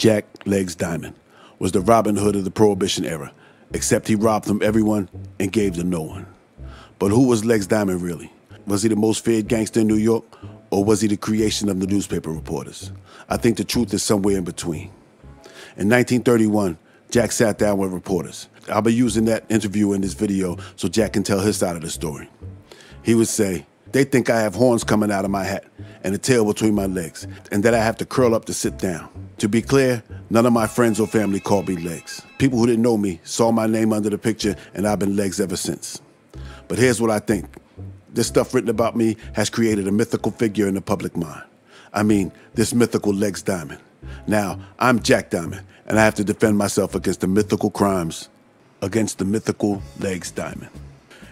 Jack Legs Diamond was the Robin Hood of the Prohibition era, except he robbed from everyone and gave to no one. But who was Legs Diamond really? Was he the most feared gangster in New York, or was he the creation of the newspaper reporters? I think the truth is somewhere in between. In 1931, Jack sat down with reporters. I'll be using that interview in this video so Jack can tell his side of the story. He would say, "They think I have horns coming out of my hat and a tail between my legs, and that I have to curl up to sit down. To be clear, none of my friends or family called me Legs. People who didn't know me saw my name under the picture, and I've been Legs ever since. But here's what I think. This stuff written about me has created a mythical figure in the public mind. I mean, this mythical Legs Diamond. Now, I'm Jack Diamond, and I have to defend myself against the mythical crimes, against the mythical Legs Diamond."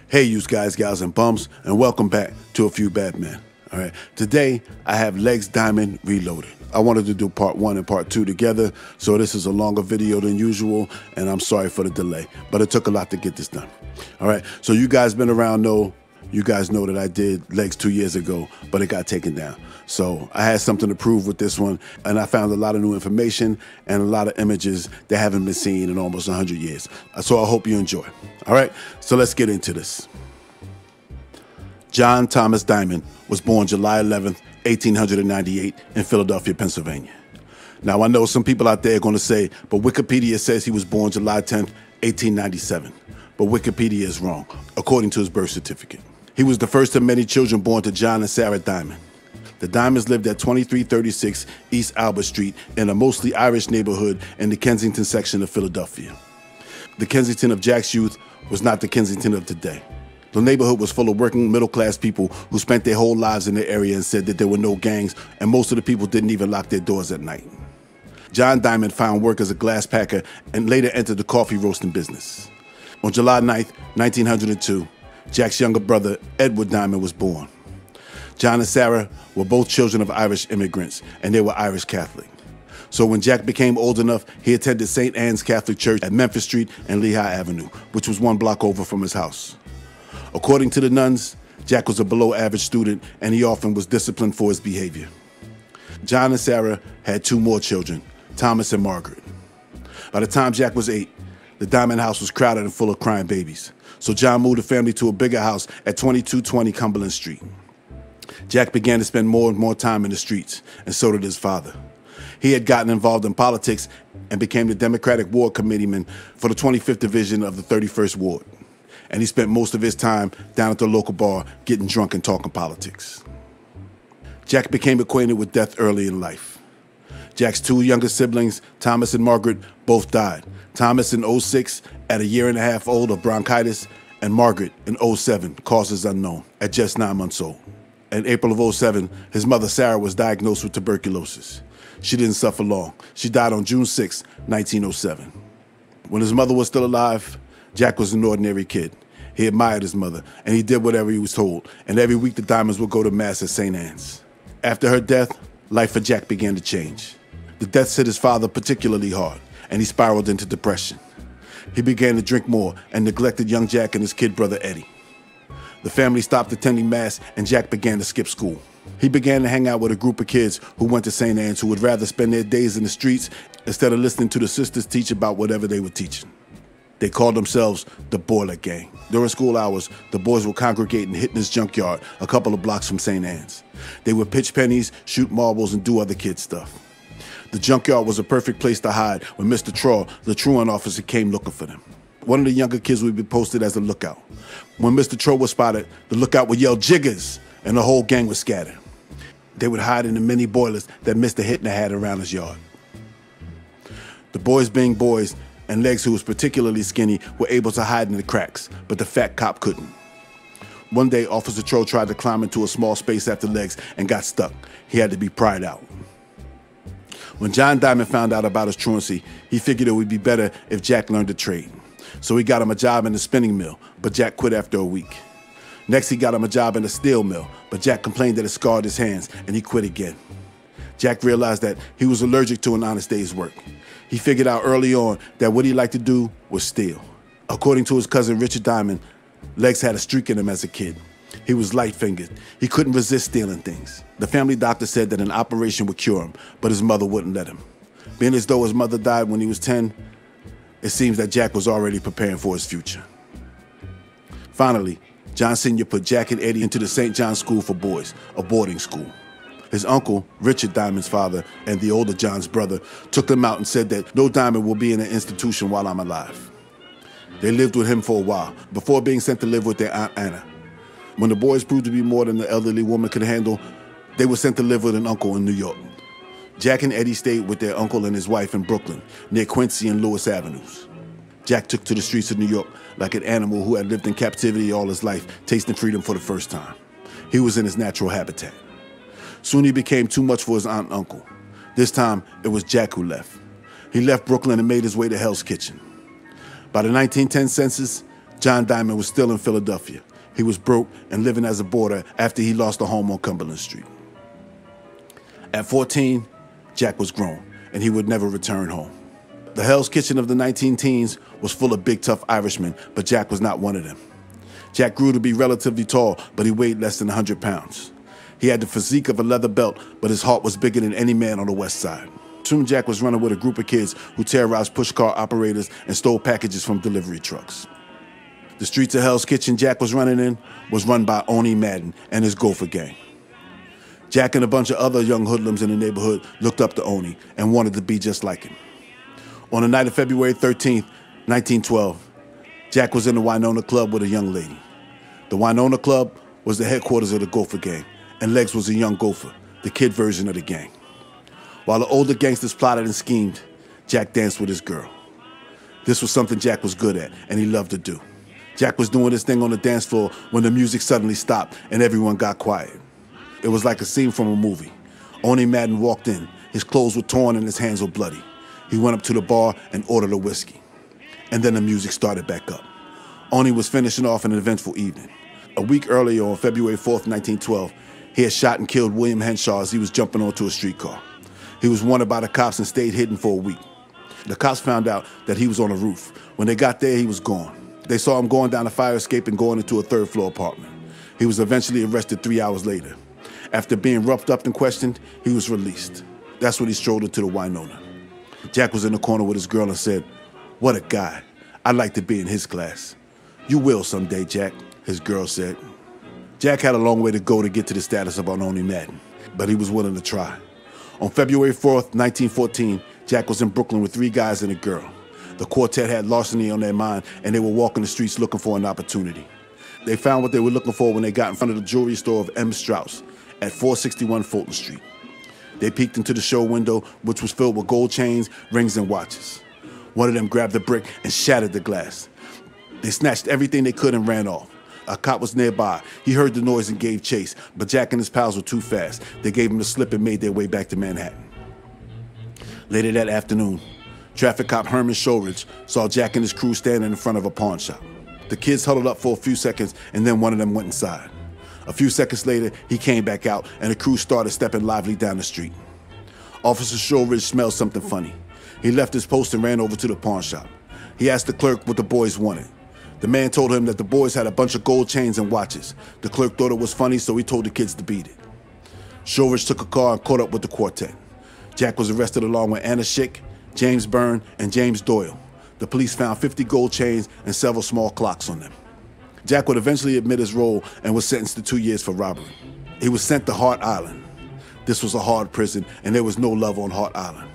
Hey, you guys, gals, and bums, and welcome back to A Few Bad Men. All right, today I have Legs Diamond Reloaded. I wanted to do part 1 and part 2 together, so this is a longer video than usual, and I'm sorry for the delay, but it took a lot to get this done. All right, so you guys been around you guys know that I did Legs 2 years ago, but it got taken down. So I had something to prove with this one, and I found a lot of new information and a lot of images that haven't been seen in almost 100 years. So I hope you enjoy. All right, so let's get into this. John Thomas Diamond was born July 11th, 1898 in Philadelphia, Pennsylvania. Now, I know some people out there are going to say, but Wikipedia says he was born July 10th, 1897. But Wikipedia is wrong, according to his birth certificate. He was the first of many children born to John and Sarah Diamond. The Diamonds lived at 2336 East Albert Street in a mostly Irish neighborhood in the Kensington section of Philadelphia. The Kensington of Jack's youth was not the Kensington of today. The neighborhood was full of working middle-class people who spent their whole lives in the area and said that there were no gangs, and most of the people didn't even lock their doors at night. John Diamond found work as a glass packer and later entered the coffee roasting business. On July 9th, 1902, Jack's younger brother, Edward Diamond, was born. John and Sarah were both children of Irish immigrants, and they were Irish Catholic. So when Jack became old enough, he attended St. Anne's Catholic Church at Memphis Street and Lehigh Avenue, which was 1 block over from his house. According to the nuns, Jack was a below-average student, and he often was disciplined for his behavior. John and Sarah had 2 more children, Thomas and Margaret. By the time Jack was 8, the Diamond house was crowded and full of crying babies. So John moved the family to a bigger house at 2220 Cumberland Street. Jack began to spend more and more time in the streets, and so did his father. He had gotten involved in politics and became the Democratic Ward Committeeman for the 25th Division of the 31st Ward. And he spent most of his time down at the local bar getting drunk and talking politics. Jack became acquainted with death early in life. Jack's 2 younger siblings, Thomas and Margaret, both died. Thomas in 06 at a year and a half old of bronchitis, and Margaret in 07, causes unknown, at just 9 months old. In April of 07, his mother Sarah was diagnosed with tuberculosis. She didn't suffer long. She died on June 6, 1907. When his mother was still alive, Jack was an ordinary kid. He admired his mother, and he did whatever he was told, and every week the Diamonds would go to Mass at St. Anne's. After her death, life for Jack began to change. The deaths hit his father particularly hard, and he spiraled into depression. He began to drink more and neglected young Jack and his kid brother Eddie. The family stopped attending Mass, and Jack began to skip school. He began to hang out with a group of kids who went to St. Anne's who would rather spend their days in the streets instead of listening to the sisters teach about whatever they were teaching. They called themselves the Boiler Gang. During school hours, the boys would congregate in Hitner's junkyard a couple of blocks from St. Anne's. They would pitch pennies, shoot marbles, and do other kid stuff. The junkyard was a perfect place to hide when Mr. Traw, the truant officer, came looking for them. One of the younger kids would be posted as a lookout. When Mr. Traw was spotted, the lookout would yell "Jiggers," and the whole gang would scatter. They would hide in the many boilers that Mr. Hittner had around his yard. The boys being boys, and Legs, who was particularly skinny, were able to hide in the cracks, but the fat cop couldn't. One day, Officer Tro tried to climb into a small space after Legs and got stuck. He had to be pried out. When John Diamond found out about his truancy, he figured it would be better if Jack learned a trade. So he got him a job in the spinning mill, but Jack quit after a week. Next, he got him a job in a steel mill, but Jack complained that it scarred his hands, and he quit again. Jack realized that he was allergic to an honest day's work. He figured out early on that what he liked to do was steal. According to his cousin Richard Diamond, Legs had a streak in him as a kid. He was light-fingered. He couldn't resist stealing things. The family doctor said that an operation would cure him, but his mother wouldn't let him. Being as though his mother died when he was 10, it seems that Jack was already preparing for his future. Finally, John Sr. put Jack and Eddie into the St. John's School for Boys, a boarding school. His uncle, Richard Diamond's father, and the older John's brother took them out and said that no Diamond will be in an institution while I'm alive. They lived with him for a while, before being sent to live with their Aunt Anna. When the boys proved to be more than the elderly woman could handle, they were sent to live with an uncle in New York. Jack and Eddie stayed with their uncle and his wife in Brooklyn, near Quincy and Lewis Avenues. Jack took to the streets of New York like an animal who had lived in captivity all his life, tasting freedom for the first time. He was in his natural habitat. Soon he became too much for his aunt and uncle. This time, it was Jack who left. He left Brooklyn and made his way to Hell's Kitchen. By the 1910 census, John Diamond was still in Philadelphia. He was broke and living as a boarder after he lost a home on Cumberland Street. At 14, Jack was grown, and he would never return home. The Hell's Kitchen of the 19-teens was full of big, tough Irishmen, but Jack was not one of them. Jack grew to be relatively tall, but he weighed less than 100 pounds. He had the physique of a leather belt, but his heart was bigger than any man on the West Side. Soon Jack was running with a group of kids who terrorized pushcar operators and stole packages from delivery trucks. The streets of Hell's Kitchen Jack was running in was run by Oni Madden and his Gopher gang. Jack and a bunch of other young hoodlums in the neighborhood looked up to Oni and wanted to be just like him. On the night of February 13th, 1912, Jack was in the Winona Club with a young lady. The Winona Club was the headquarters of the Gopher gang, and Legs was a young gopher, the kid version of the gang. While the older gangsters plotted and schemed, Jack danced with his girl. This was something Jack was good at, and he loved to do. Jack was doing his thing on the dance floor when the music suddenly stopped and everyone got quiet. It was like a scene from a movie. Oni Madden walked in. His clothes were torn and his hands were bloody. He went up to the bar and ordered a whiskey. And then the music started back up. Oni was finishing off an eventful evening. A week earlier, on February 4th, 1912, he had shot and killed William Henshaw as he was jumping onto a streetcar. He was wanted by the cops and stayed hidden for a week. The cops found out that he was on a roof. When they got there, he was gone. They saw him going down a fire escape and going into a third-floor apartment. He was eventually arrested 3 hours later. After being roughed up and questioned, he was released. That's when he strolled into the Winona. Jack was in the corner with his girl and said, "What a guy. I'd like to be in his class." "You will someday, Jack," his girl said. Jack had a long way to go to get to the status of Oni Madden, but he was willing to try. On February 4th, 1914, Jack was in Brooklyn with 3 guys and a girl. The quartet had larceny on their mind, and they were walking the streets looking for an opportunity. They found what they were looking for when they got in front of the jewelry store of M. Strauss at 461 Fulton Street. They peeked into the show window, which was filled with gold chains, rings, and watches. One of them grabbed a brick and shattered the glass. They snatched everything they could and ran off. A cop was nearby. He heard the noise and gave chase, but Jack and his pals were too fast. They gave him the slip and made their way back to Manhattan. Later that afternoon, traffic cop Herman Shoreditch saw Jack and his crew standing in front of a pawn shop. The kids huddled up for a few seconds, and then one of them went inside. A few seconds later, he came back out, and the crew started stepping lively down the street. Officer Shoreditch smelled something funny. He left his post and ran over to the pawn shop. He asked the clerk what the boys wanted. The man told him that the boys had a bunch of gold chains and watches. The clerk thought it was funny, so he told the kids to beat it. Shoreditch took a car and caught up with the quartet. Jack was arrested along with Anna Schick, James Byrne, and James Doyle. The police found 50 gold chains and several small clocks on them. Jack would eventually admit his role and was sentenced to 2 years for robbery. He was sent to Hart Island. This was a hard prison, and there was no love on Hart Island.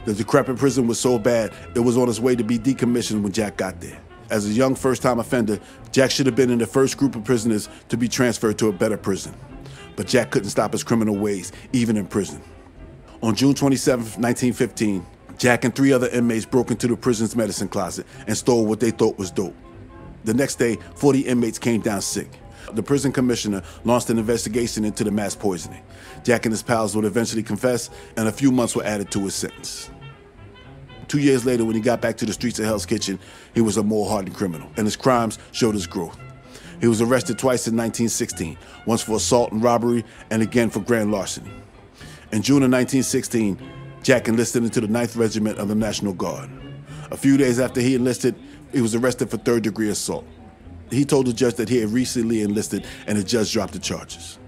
The decrepit prison was so bad, it was on its way to be decommissioned when Jack got there. As a young first-time offender, Jack should have been in the first group of prisoners to be transferred to a better prison. But Jack couldn't stop his criminal ways, even in prison. On June 27, 1915, Jack and 3 other inmates broke into the prison's medicine closet and stole what they thought was dope. The next day, 40 inmates came down sick. The prison commissioner launched an investigation into the mass poisoning. Jack and his pals would eventually confess, and a few months were added to his sentence. 2 years later, when he got back to the streets of Hell's Kitchen, he was a more hardened criminal, and his crimes showed his growth. He was arrested twice in 1916, once for assault and robbery, and again for grand larceny. In June of 1916, Jack enlisted into the 9th Regiment of the National Guard. A few days after he enlisted, he was arrested for third-degree assault. He told the judge that he had recently enlisted, and the judge dropped the charges.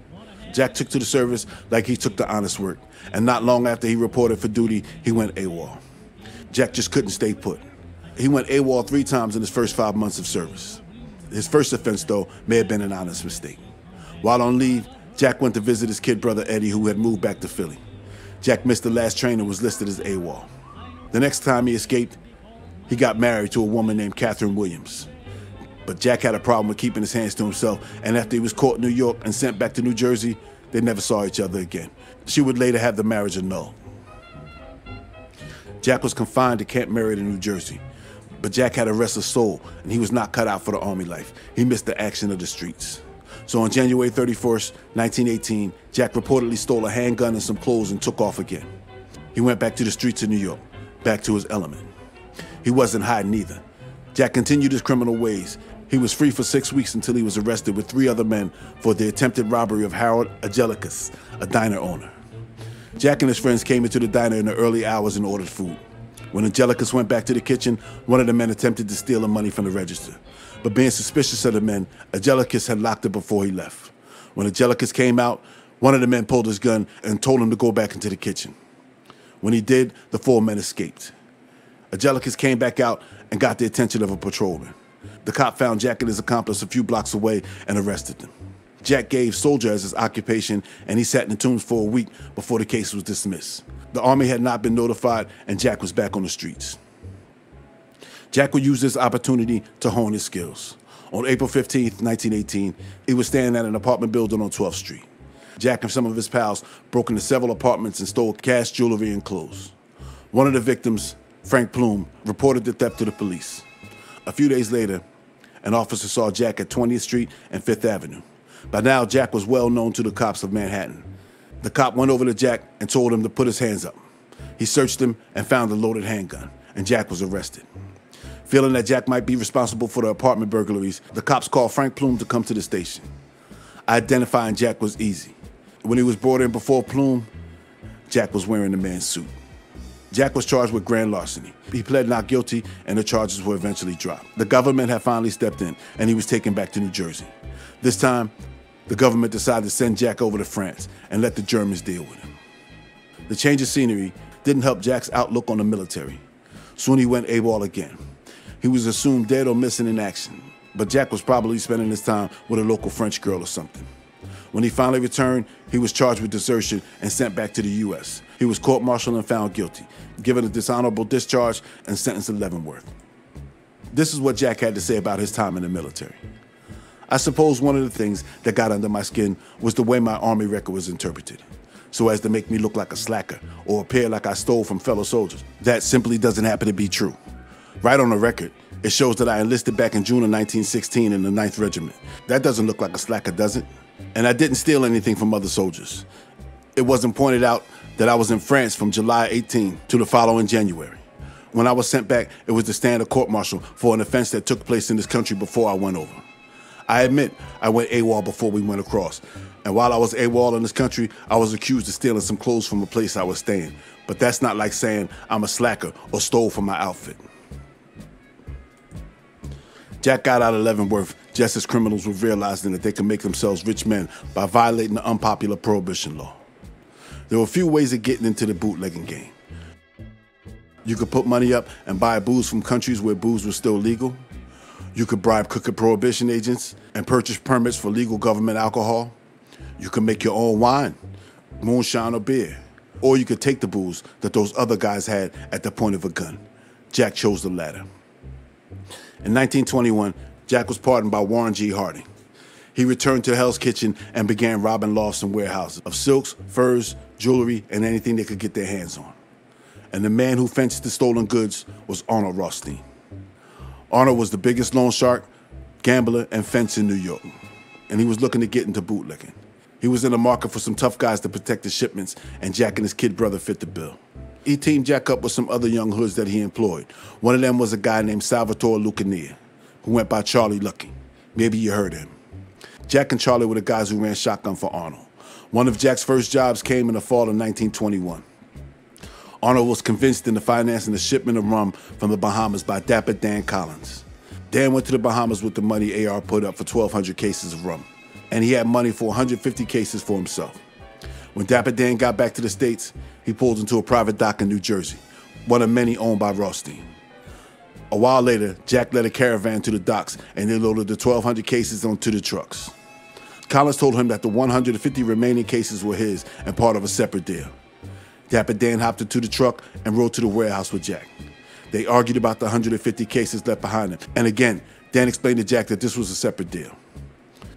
Jack took to the service like he took to honest work, and not long after he reported for duty, he went AWOL. Jack just couldn't stay put. He went AWOL 3 times in his first 5 months of service. His first offense, though, may have been an honest mistake. While on leave, Jack went to visit his kid brother Eddie, who had moved back to Philly. Jack missed the last train and was listed as AWOL. The next time he escaped, he got married to a woman named Catherine Williams. But Jack had a problem with keeping his hands to himself, and after he was caught in New York and sent back to New Jersey, they never saw each other again. She would later have the marriage annulled. Jack was confined to Camp Merritt in New Jersey, but Jack had a restless soul, and he was not cut out for the army life. He missed the action of the streets. So on January 31st, 1918, Jack reportedly stole a handgun and some clothes and took off again. He went back to the streets of New York, back to his element. He wasn't hiding either. Jack continued his criminal ways. He was free for 6 weeks until he was arrested with 3 other men for the attempted robbery of Harold Angelicus, a diner owner. Jack and his friends came into the diner in the early hours and ordered food. When Angelicus went back to the kitchen, one of the men attempted to steal the money from the register. But being suspicious of the men, Angelicus had locked it before he left. When Angelicus came out, one of the men pulled his gun and told him to go back into the kitchen. When he did, the 4 men escaped. Angelicus came back out and got the attention of a patrolman. The cop found Jack and his accomplice a few blocks away and arrested them. Jack gave soldier as his occupation, and he sat in the tombs for a week before the case was dismissed. The army had not been notified, and Jack was back on the streets. Jack would use this opportunity to hone his skills. On April 15th, 1918, he was staying at an apartment building on 12th Street. Jack and some of his pals broke into several apartments and stole cash, jewelry, and clothes. One of the victims, Frank Plume, reported the theft to the police. A few days later, an officer saw Jack at 20th Street and 5th Avenue. By now, Jack was well known to the cops of Manhattan. The cop went over to Jack and told him to put his hands up. He searched him and found a loaded handgun, and Jack was arrested. Feeling that Jack might be responsible for the apartment burglaries, the cops called Frank Plume to come to the station. Identifying Jack was easy. When he was brought in before Plume, Jack was wearing the man's suit. Jack was charged with grand larceny. He pled not guilty, and the charges were eventually dropped. The government had finally stepped in, and he was taken back to New Jersey. This time, the government decided to send Jack over to France and let the Germans deal with him. The change of scenery didn't help Jack's outlook on the military. Soon he went AWOL again. He was assumed dead or missing in action, but Jack was probably spending his time with a local French girl or something. When he finally returned, he was charged with desertion and sent back to the U.S. He was court-martialed and found guilty, given a dishonorable discharge, and sentenced to Leavenworth. This is what Jack had to say about his time in the military. I suppose one of the things that got under my skin was the way my Army record was interpreted, so as to make me look like a slacker or appear like I stole from fellow soldiers. That simply doesn't happen to be true. Right on the record, it shows that I enlisted back in June of 1916 in the 9th Regiment. That doesn't look like a slacker, does it? And I didn't steal anything from other soldiers. It wasn't pointed out that I was in France from July 18 to the following January. When I was sent back, it was to stand a court-martial for an offense that took place in this country before I went over. I admit I went AWOL before we went across. And while I was AWOL in this country, I was accused of stealing some clothes from a place I was staying. But that's not like saying I'm a slacker or stole from my outfit. Jack got out of Leavenworth just as criminals were realizing that they could make themselves rich men by violating the unpopular prohibition law. There were a few ways of getting into the bootlegging game. You could put money up and buy booze from countries where booze was still legal. You could bribe crooked prohibition agents and purchase permits for legal government alcohol. You could make your own wine, moonshine or beer. Or you could take the booze that those other guys had at the point of a gun. Jack chose the latter. In 1921, Jack was pardoned by Warren G. Harding. He returned to Hell's Kitchen and began robbing lofts and warehouses of silks, furs, jewelry, and anything they could get their hands on. And the man who fenced the stolen goods was Arnold Rothstein. Arnold was the biggest loan shark, gambler, and fence in New York, and he was looking to get into bootlegging. He was in the market for some tough guys to protect the shipments, and Jack and his kid brother fit the bill. He teamed Jack up with some other young hoods that he employed. One of them was a guy named Salvatore Lucania, who went by Charlie Lucky. Maybe you heard of him. Jack and Charlie were the guys who ran shotgun for Arnold. One of Jack's first jobs came in the fall of 1921. Arnold was convinced into financing the shipment of rum from the Bahamas by Dapper Dan Collins. Dan went to the Bahamas with the money AR put up for 1,200 cases of rum, and he had money for 150 cases for himself. When Dapper Dan got back to the States, he pulled into a private dock in New Jersey, one of many owned by Rothstein. A while later, Jack led a caravan to the docks and they loaded the 1,200 cases onto the trucks. Collins told him that the 150 remaining cases were his and part of a separate deal. Dapper Dan hopped into the truck and rode to the warehouse with Jack. They argued about the 150 cases left behind him. And again, Dan explained to Jack that this was a separate deal.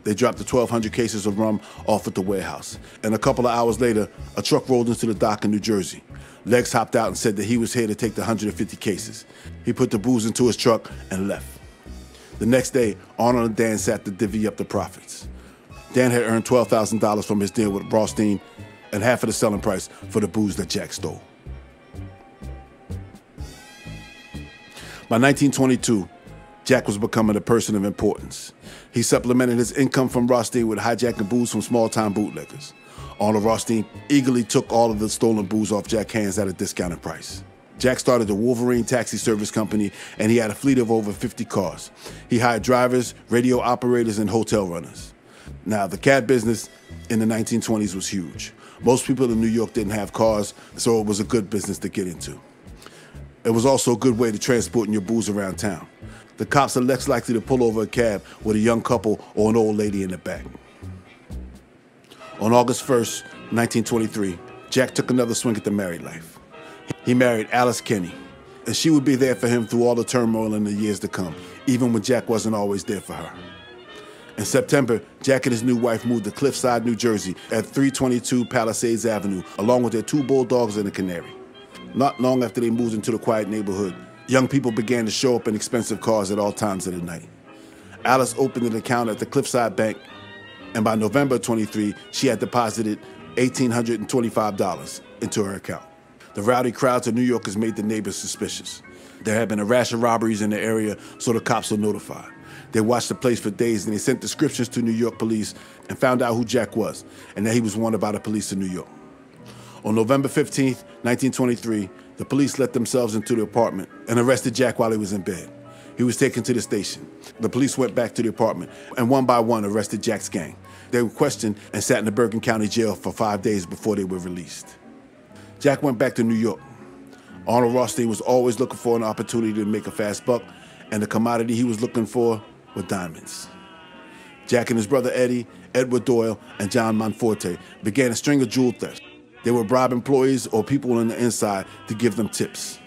They dropped the 1,200 cases of rum off at the warehouse. And a couple of hours later, a truck rolled into the dock in New Jersey. Legs hopped out and said that he was here to take the 150 cases. He put the booze into his truck and left. The next day, Arnold and Dan sat to divvy up the profits. Dan had earned $12,000 from his deal with Rothstein and half of the selling price for the booze that Jack stole. By 1922, Jack was becoming a person of importance. He supplemented his income from Rothstein with hijacking booze from small-time bootleggers. Arnold Rothstein eagerly took all of the stolen booze off Jack's hands at a discounted price. Jack started the Wolverine Taxi Service Company, and he had a fleet of over 50 cars. He hired drivers, radio operators, and hotel runners. Now, the cab business in the 1920s was huge. Most people in New York didn't have cars, so it was a good business to get into. It was also a good way to transport your booze around town. The cops are less likely to pull over a cab with a young couple or an old lady in the back. On August 1st, 1923, Jack took another swing at the married life. He married Alice Kenny, and she would be there for him through all the turmoil in the years to come, even when Jack wasn't always there for her. In September, Jack and his new wife moved to Cliffside, New Jersey at 322 Palisades Avenue, along with their 2 bulldogs and a canary. Not long after they moved into the quiet neighborhood, young people began to show up in expensive cars at all times of the night. Alice opened an account at the Cliffside Bank, and by November 23, she had deposited $1,825 into her account. The rowdy crowds of New Yorkers made the neighbors suspicious. There had been a rash of robberies in the area, so the cops were notified. They watched the place for days, and they sent descriptions to New York police and found out who Jack was, and that he was wanted by the police in New York. On November 15th, 1923, the police let themselves into the apartment and arrested Jack while he was in bed. He was taken to the station. The police went back to the apartment and one by one arrested Jack's gang. They were questioned and sat in the Bergen County Jail for 5 days before they were released. Jack went back to New York. Arnold Rothstein was always looking for an opportunity to make a fast buck, and the commodity he was looking for were diamonds. Jack and his brother Eddie, Edward Doyle, and John Monforte began a string of jewel thefts. They would bribe employees or people on the inside to give them tips.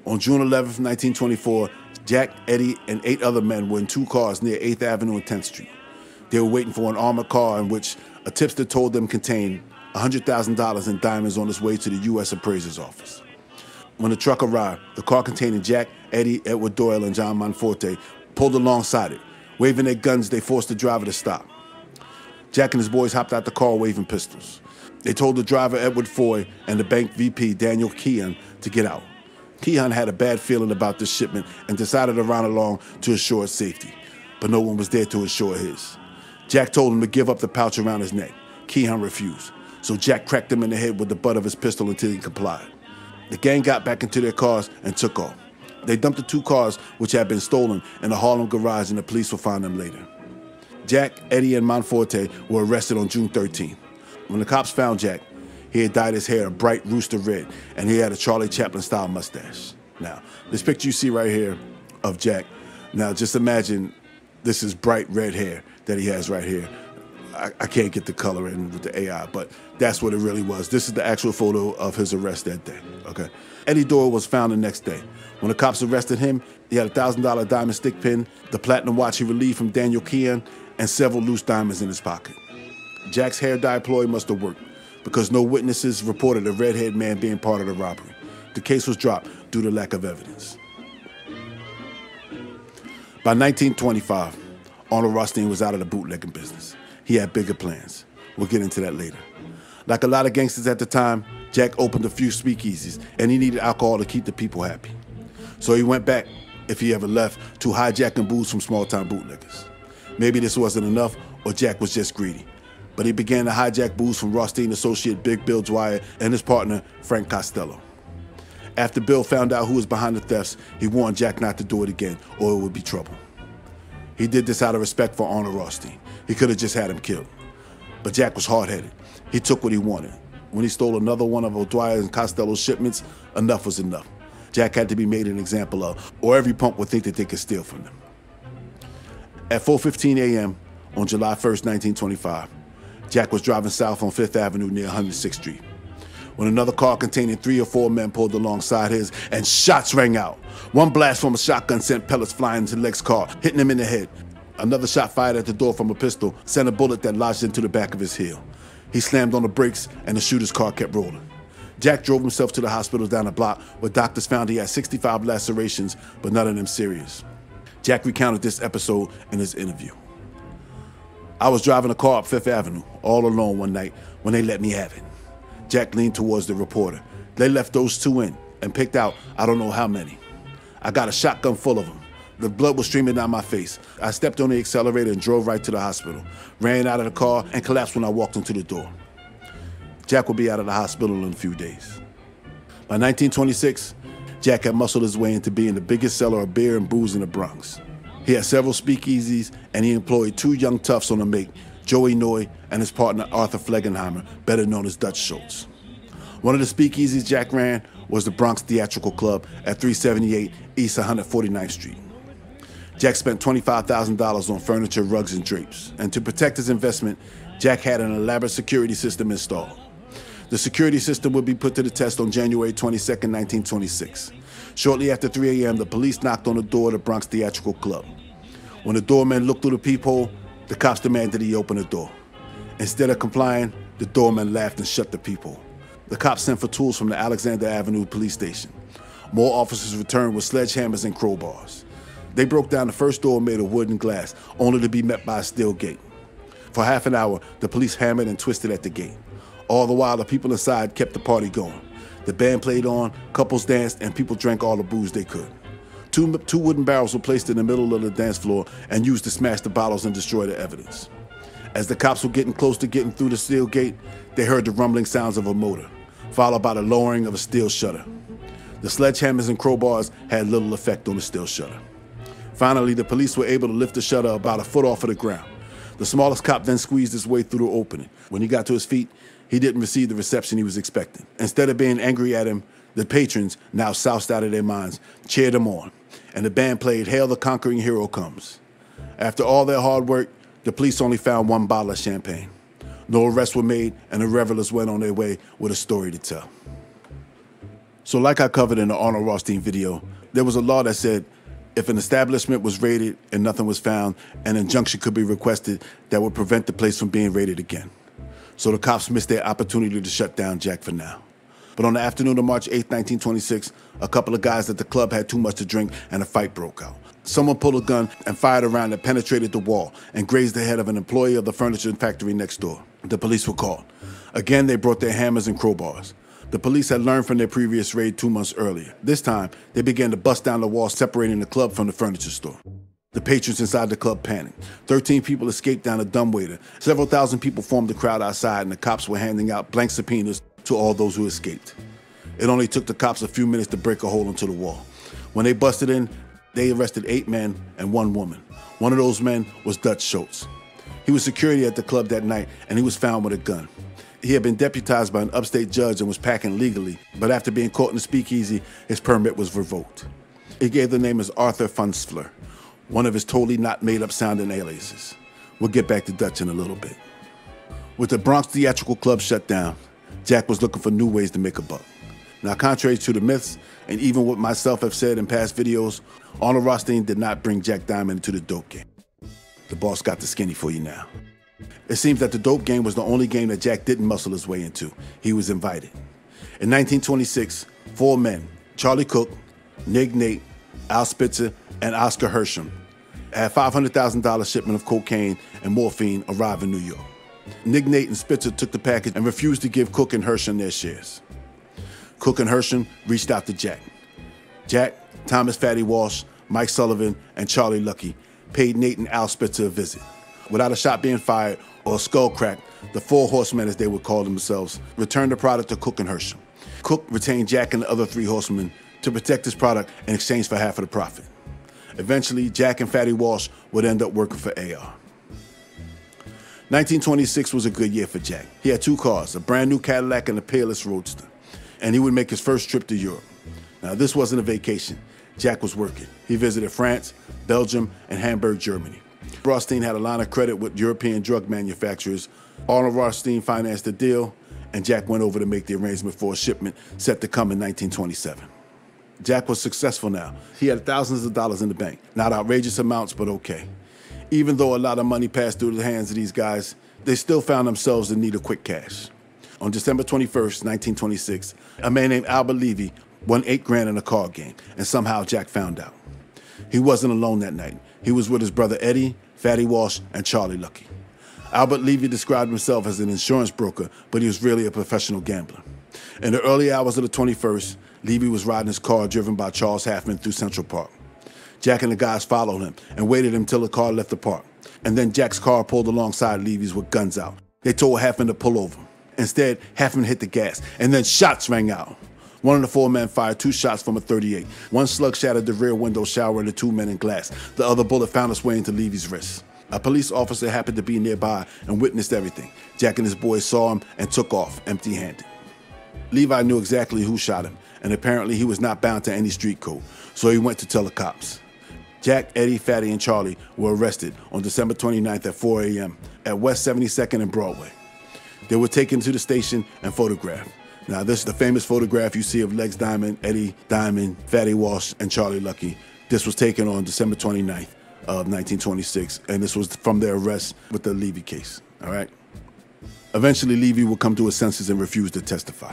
On June 11, 1924, Jack, Eddie, and 8 other men were in 2 cars near 8th Avenue and 10th Street. They were waiting for an armored car in which a tipster told them contained $100,000 in diamonds on its way to the U.S. Appraiser's office. When the truck arrived, the car containing Jack, Eddie, Edward Doyle, and John Monforte pulled alongside it. Waving their guns, they forced the driver to stop. Jack and his boys hopped out the car waving pistols. They told the driver, Edward Foy, and the bank VP, Daniel Keehan, to get out. Keehan had a bad feeling about this shipment and decided to run along to assure its safety, but no one was there to assure his. Jack told him to give up the pouch around his neck. Keehan refused, so Jack cracked him in the head with the butt of his pistol until he complied. The gang got back into their cars and took off. They dumped the 2 cars which had been stolen in the Harlem garage, and the police will find them later. Jack, Eddie, and Monforte were arrested on June 13th. When the cops found Jack, he had dyed his hair a bright rooster red, and he had a Charlie Chaplin-style mustache. Now, this picture you see right here of Jack, now just imagine this is bright red hair that he has right here. I can't get the color in with the AI, but that's what it really was. This is the actual photo of his arrest that day, okay? Eddie Doyle was found the next day. When the cops arrested him, he had a $1,000 diamond stick pin, the platinum watch he relieved from Daniel Keehan, and several loose diamonds in his pocket. Jack's hair dye ploy must have worked, because no witnesses reported a red-haired man being part of the robbery. The case was dropped due to lack of evidence. By 1925, Arnold Rothstein was out of the bootlegging business. He had bigger plans. We'll get into that later. Like a lot of gangsters at the time, Jack opened a few speakeasies, and he needed alcohol to keep the people happy. So he went back, if he ever left, to hijacking booze from small-time bootleggers. Maybe this wasn't enough, or Jack was just greedy. But he began to hijack booze from Rothstein associate Big Bill Dwyer and his partner, Frank Costello. After Bill found out who was behind the thefts, he warned Jack not to do it again, or it would be trouble. He did this out of respect for Arnold Rothstein. He could have just had him killed. But Jack was hard-headed. He took what he wanted. When he stole another one of O'Dwyer and Costello's shipments, enough was enough. Jack had to be made an example of, or every punk would think that they could steal from them. At 4:15 a.m. on July 1st, 1925, Jack was driving south on 5th Avenue near 106th Street when another car containing 3 or 4 men pulled alongside his and shots rang out. One blast from a shotgun sent pellets flying into Leg's car, hitting him in the head. Another shot fired at the door from a pistol sent a bullet that lodged into the back of his heel. He slammed on the brakes and the shooter's car kept rolling. Jack drove himself to the hospital down the block where doctors found he had 65 lacerations, but none of them serious. Jack recounted this episode in his interview. "I was driving a car up 5th Avenue all alone one night when they let me have it." Jack leaned towards the reporter. "They left those 2 in and picked out I don't know how many. I got a shotgun full of them. The blood was streaming down my face. I stepped on the accelerator and drove right to the hospital, ran out of the car and collapsed when I walked into the door." Jack will be out of the hospital in a few days. By 1926, Jack had muscled his way into being the biggest seller of beer and booze in the Bronx. He had several speakeasies, and he employed 2 young toughs on the make, Joey Noy and his partner Arthur Flegenheimer, better known as Dutch Schultz. One of the speakeasies Jack ran was the Bronx Theatrical Club at 378 East 149th Street. Jack spent $25,000 on furniture, rugs, and drapes, and to protect his investment, Jack had an elaborate security system installed. The security system would be put to the test on January 22nd, 1926. Shortly after 3 a.m., the police knocked on the door of the Bronx Theatrical Club. When the doorman looked through the peephole, the cops demanded he open the door. Instead of complying, the doorman laughed and shut the peephole. The cops sent for tools from the Alexander Avenue police station. More officers returned with sledgehammers and crowbars. They broke down the first door made of wood and glass, only to be met by a steel gate. For half an hour, the police hammered and twisted at the gate. All the while, the people inside kept the party going. The band played on, couples danced, and people drank all the booze they could. Two wooden barrels were placed in the middle of the dance floor and used to smash the bottles and destroy the evidence. As the cops were getting close to getting through the steel gate, they heard the rumbling sounds of a motor, followed by the lowering of a steel shutter. The sledgehammers and crowbars had little effect on the steel shutter. Finally, the police were able to lift the shutter about a foot off of the ground. The smallest cop then squeezed his way through the opening. When he got to his feet, he didn't receive the reception he was expecting. Instead of being angry at him, the patrons, now soused out of their minds, cheered him on, and the band played "Hail the Conquering Hero Comes." After all their hard work, the police only found 1 bottle of champagne. No arrests were made, and the revelers went on their way with a story to tell. So like I covered in the Arnold Rothstein video, there was a law that said if an establishment was raided and nothing was found, an injunction could be requested that would prevent the place from being raided again. So the cops missed their opportunity to shut down Jack for now. But on the afternoon of March 8, 1926, a couple of guys at the club had too much to drink and a fight broke out. Someone pulled a gun and fired a round that penetrated the wall and grazed the head of an employee of the furniture factory next door. The police were called. Again, they brought their hammers and crowbars. The police had learned from their previous raid 2 months earlier. This time, they began to bust down the wall separating the club from the furniture store. The patrons inside the club panicked. 13 people escaped down a dumbwaiter. Several thousand people formed the crowd outside, and the cops were handing out blank subpoenas to all those who escaped. It only took the cops a few minutes to break a hole into the wall. When they busted in, they arrested 8 men and 1 woman. One of those men was Dutch Schultz. He was security at the club that night, and he was found with a gun. He had been deputized by an upstate judge and was packing legally, but after being caught in the speakeasy, his permit was revoked. He gave the name as Arthur Funzfler, one of his totally not made-up sounding aliases. We'll get back to Dutch in a little bit. With the Bronx Theatrical Club shut down, Jack was looking for new ways to make a buck. Now, contrary to the myths, and even what myself have said in past videos, Arnold Rothstein did not bring Jack Diamond into the dope game. The boss got the skinny for you now. It seems that the dope game was the only game that Jack didn't muscle his way into. He was invited. In 1926, 4 men, Charlie Cook, Nig Nate, Al Spitzer, and Oscar Hersham, had a $500,000 shipment of cocaine and morphine arrive in New York. Nig Nate and Spitzer took the package and refused to give Cook and Hersham their shares. Cook and Hersham reached out to Jack. Jack, Thomas Fatty Walsh, Mike Sullivan, and Charlie Lucky paid Nate and Al Spitzer a visit. Without a shot being fired or a skull crack, the 4 horsemen, as they would call themselves, returned the product to Cook and Hersham. Cook retained Jack and the other 3 horsemen to protect his product in exchange for half of the profit. Eventually, Jack and Fatty Walsh would end up working for AR. 1926 was a good year for Jack. He had 2 cars, a brand new Cadillac and a Peerless Roadster, and he would make his first trip to Europe. Now, this wasn't a vacation. Jack was working. He visited France, Belgium, and Hamburg, Germany. Rothstein had a line of credit with European drug manufacturers. Arnold Rothstein financed the deal, and Jack went over to make the arrangement for a shipment set to come in 1927. Jack was successful now. He had thousands of dollars in the bank. Not outrageous amounts, but okay. Even though a lot of money passed through the hands of these guys, they still found themselves in need of quick cash. On December 21st, 1926, a man named Albert Levy won $8,000 in a card game, and somehow Jack found out. He wasn't alone that night. He was with his brother Eddie, Fatty Walsh, and Charlie Lucky. Albert Levy described himself as an insurance broker, but he was really a professional gambler. In the early hours of the 21st, Levy was riding his car driven by Charles Halfman through Central Park. Jack and the guys followed him and waited until the car left the park. And then Jack's car pulled alongside Levy's with guns out. They told Halfman to pull over. Instead, Halfman hit the gas, and then shots rang out. One of the four men fired 2 shots from a .38. One slug shattered the rear window showering the 2 men in glass. The other bullet found its way into Levy's wrist. A police officer happened to be nearby and witnessed everything. Jack and his boys saw him and took off empty-handed. Levi knew exactly who shot him, and apparently he was not bound to any street code, so he went to tell the cops. Jack, Eddie, Fatty, and Charlie were arrested on December 29th at 4 a.m. at West 72nd and Broadway. They were taken to the station and photographed. Now, this is the famous photograph you see of Legs Diamond, Eddie Diamond, Fatty Walsh, and Charlie Lucky. This was taken on December 29th of 1926, and this was from their arrest with the Levy case, all right? Eventually, Levy would come to his senses and refuse to testify.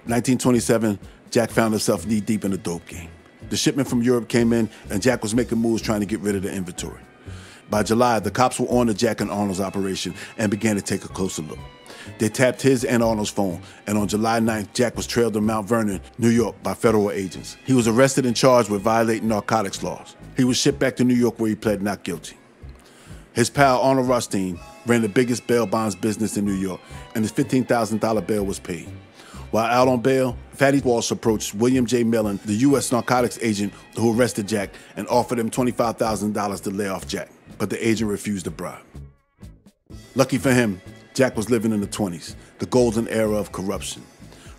1927, Jack found himself knee-deep in a dope game. The shipment from Europe came in, and Jack was making moves trying to get rid of the inventory. By July, the cops were on to Jack and Arnold's operation and began to take a closer look. They tapped his and Arnold's phone, and on July 9th, Jack was trailed to Mount Vernon, New York, by federal agents. He was arrested and charged with violating narcotics laws. He was shipped back to New York, where he pled not guilty. His pal, Arnold Rothstein, ran the biggest bail bonds business in New York, and his $15,000 bail was paid. While out on bail, Fatty Walsh approached William J. Millen, the U.S. narcotics agent who arrested Jack, and offered him $25,000 to lay off Jack, but the agent refused the bribe. Lucky for him, Jack was living in the 20s, the golden era of corruption.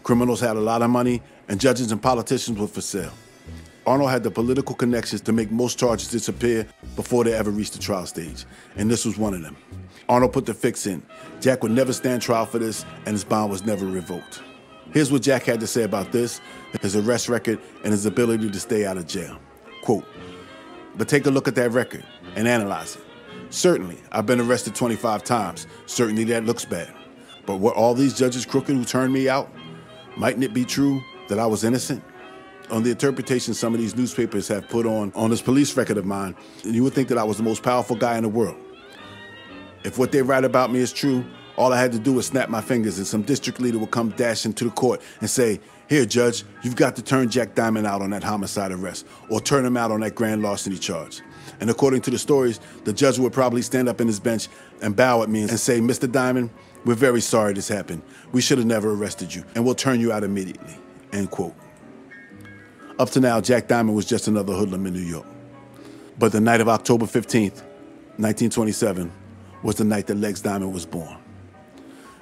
Criminals had a lot of money, and judges and politicians were for sale. Arnold had the political connections to make most charges disappear before they ever reached the trial stage, and this was one of them. Arnold put the fix in. Jack would never stand trial for this, and his bond was never revoked. Here's what Jack had to say about this, his arrest record, and his ability to stay out of jail. Quote, "But take a look at that record and analyze it. Certainly, I've been arrested 25 times. Certainly that looks bad. But were all these judges crooked who turned me out? Mightn't it be true that I was innocent?" On the interpretation some of these newspapers have put on this police record of mine, you would think that I was the most powerful guy in the world. If what they write about me is true, all I had to do was snap my fingers and some district leader would come dashing to the court and say, "Here, Judge, you've got to turn Jack Diamond out on that homicide arrest or turn him out on that grand larceny charge." And according to the stories, the judge would probably stand up in his bench and bow at me and say, "Mr. Diamond, we're very sorry this happened. We should have never arrested you, and we'll turn you out immediately." End quote. Up to now, Jack Diamond was just another hoodlum in New York. But the night of October 15th, 1927, was the night that Legs Diamond was born.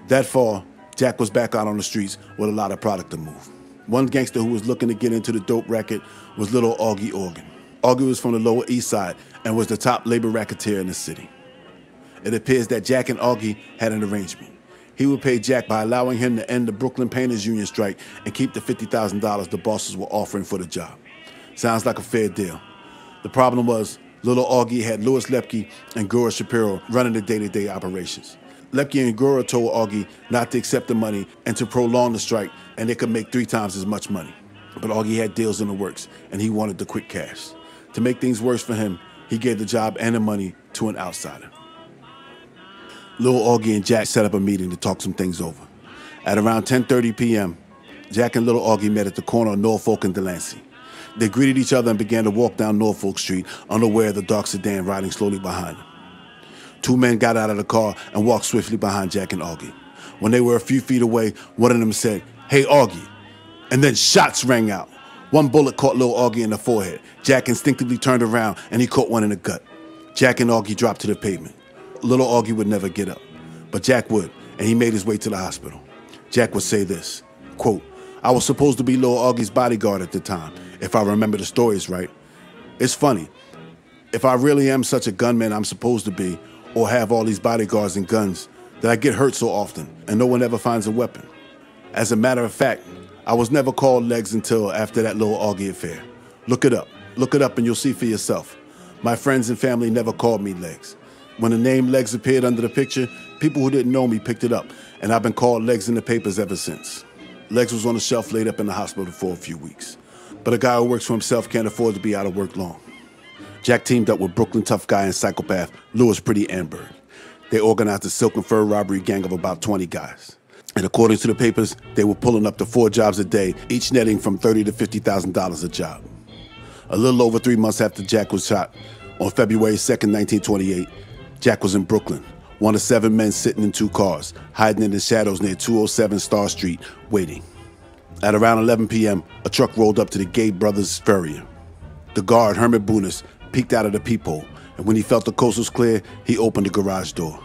That fall, Jack was back out on the streets with a lot of product to move. One gangster who was looking to get into the dope racket was little Augie Organ. Augie was from the Lower East Side and was the top labor racketeer in the city. It appears that Jack and Augie had an arrangement. He would pay Jack by allowing him to end the Brooklyn Painters Union strike and keep the $50,000 the bosses were offering for the job. Sounds like a fair deal. The problem was, little Augie had Louis Lepke and Gura Shapiro running the day-to-day operations. Lepke and Gura told Augie not to accept the money and to prolong the strike, and they could make 3 times as much money. But Augie had deals in the works, and he wanted the quick cash. To make things worse for him, he gave the job and the money to an outsider. Little Augie and Jack set up a meeting to talk some things over. At around 10:30 p.m., Jack and little Augie met at the corner of Norfolk and Delancey. They greeted each other and began to walk down Norfolk Street, unaware of the dark sedan riding slowly behind them. 2 men got out of the car and walked swiftly behind Jack and Augie. When they were a few feet away, one of them said, "Hey, Augie." And then shots rang out. One bullet caught little Augie in the forehead. Jack instinctively turned around and he caught one in the gut. Jack and Augie dropped to the pavement. Little Augie would never get up, but Jack would, and he made his way to the hospital. Jack would say this, quote, I was supposed to be Lil Augie's bodyguard at the time, if I remember the stories right. It's funny. If I really am such a gunman I'm supposed to be, or have all these bodyguards and guns, that I get hurt so often and no one ever finds a weapon. As a matter of fact, I was never called Legs until after that Lil Augie affair. Look it up. Look it up and you'll see for yourself. My friends and family never called me Legs. When the name Legs appeared under the picture, people who didn't know me picked it up, and I've been called Legs in the papers ever since. Legs was on the shelf laid up in the hospital for a few weeks. But a guy who works for himself can't afford to be out of work long. Jack teamed up with Brooklyn tough guy and psychopath Louis Pretty Amberg. They organized a silk and fur robbery gang of about 20 guys. And according to the papers, they were pulling up to 4 jobs a day, each netting from $30,000 to $50,000 a job. A little over 3 months after Jack was shot, on February 2nd, 1928, Jack was in Brooklyn, one of 7 men sitting in 2 cars, hiding in the shadows near 207 Star Street, waiting. At around 11 p.m., a truck rolled up to the Gay Brothers Furrier. The guard, Herman Bunis, peeked out of the peephole, and when he felt the coast was clear, he opened the garage door.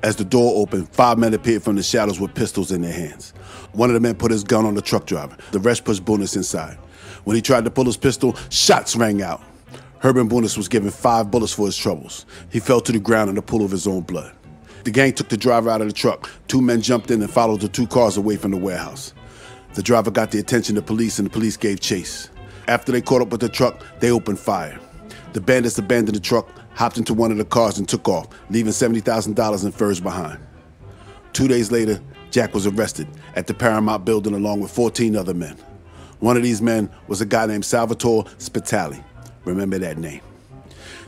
As the door opened, 5 men appeared from the shadows with pistols in their hands. One of the men put his gun on the truck driver. The rest pushed Bunis inside. When he tried to pull his pistol, shots rang out. Herman Bunis was given 5 bullets for his troubles. He fell to the ground in a pool of his own blood. The gang took the driver out of the truck. 2 men jumped in and followed the 2 cars away from the warehouse. The driver got the attention of police, and the police gave chase. After they caught up with the truck, they opened fire. The bandits abandoned the truck, hopped into one of the cars and took off, leaving $70,000 in furs behind. 2 days later, Jack was arrested at the Paramount building along with 14 other men. One of these men was a guy named Salvatore Spitali. Remember that name.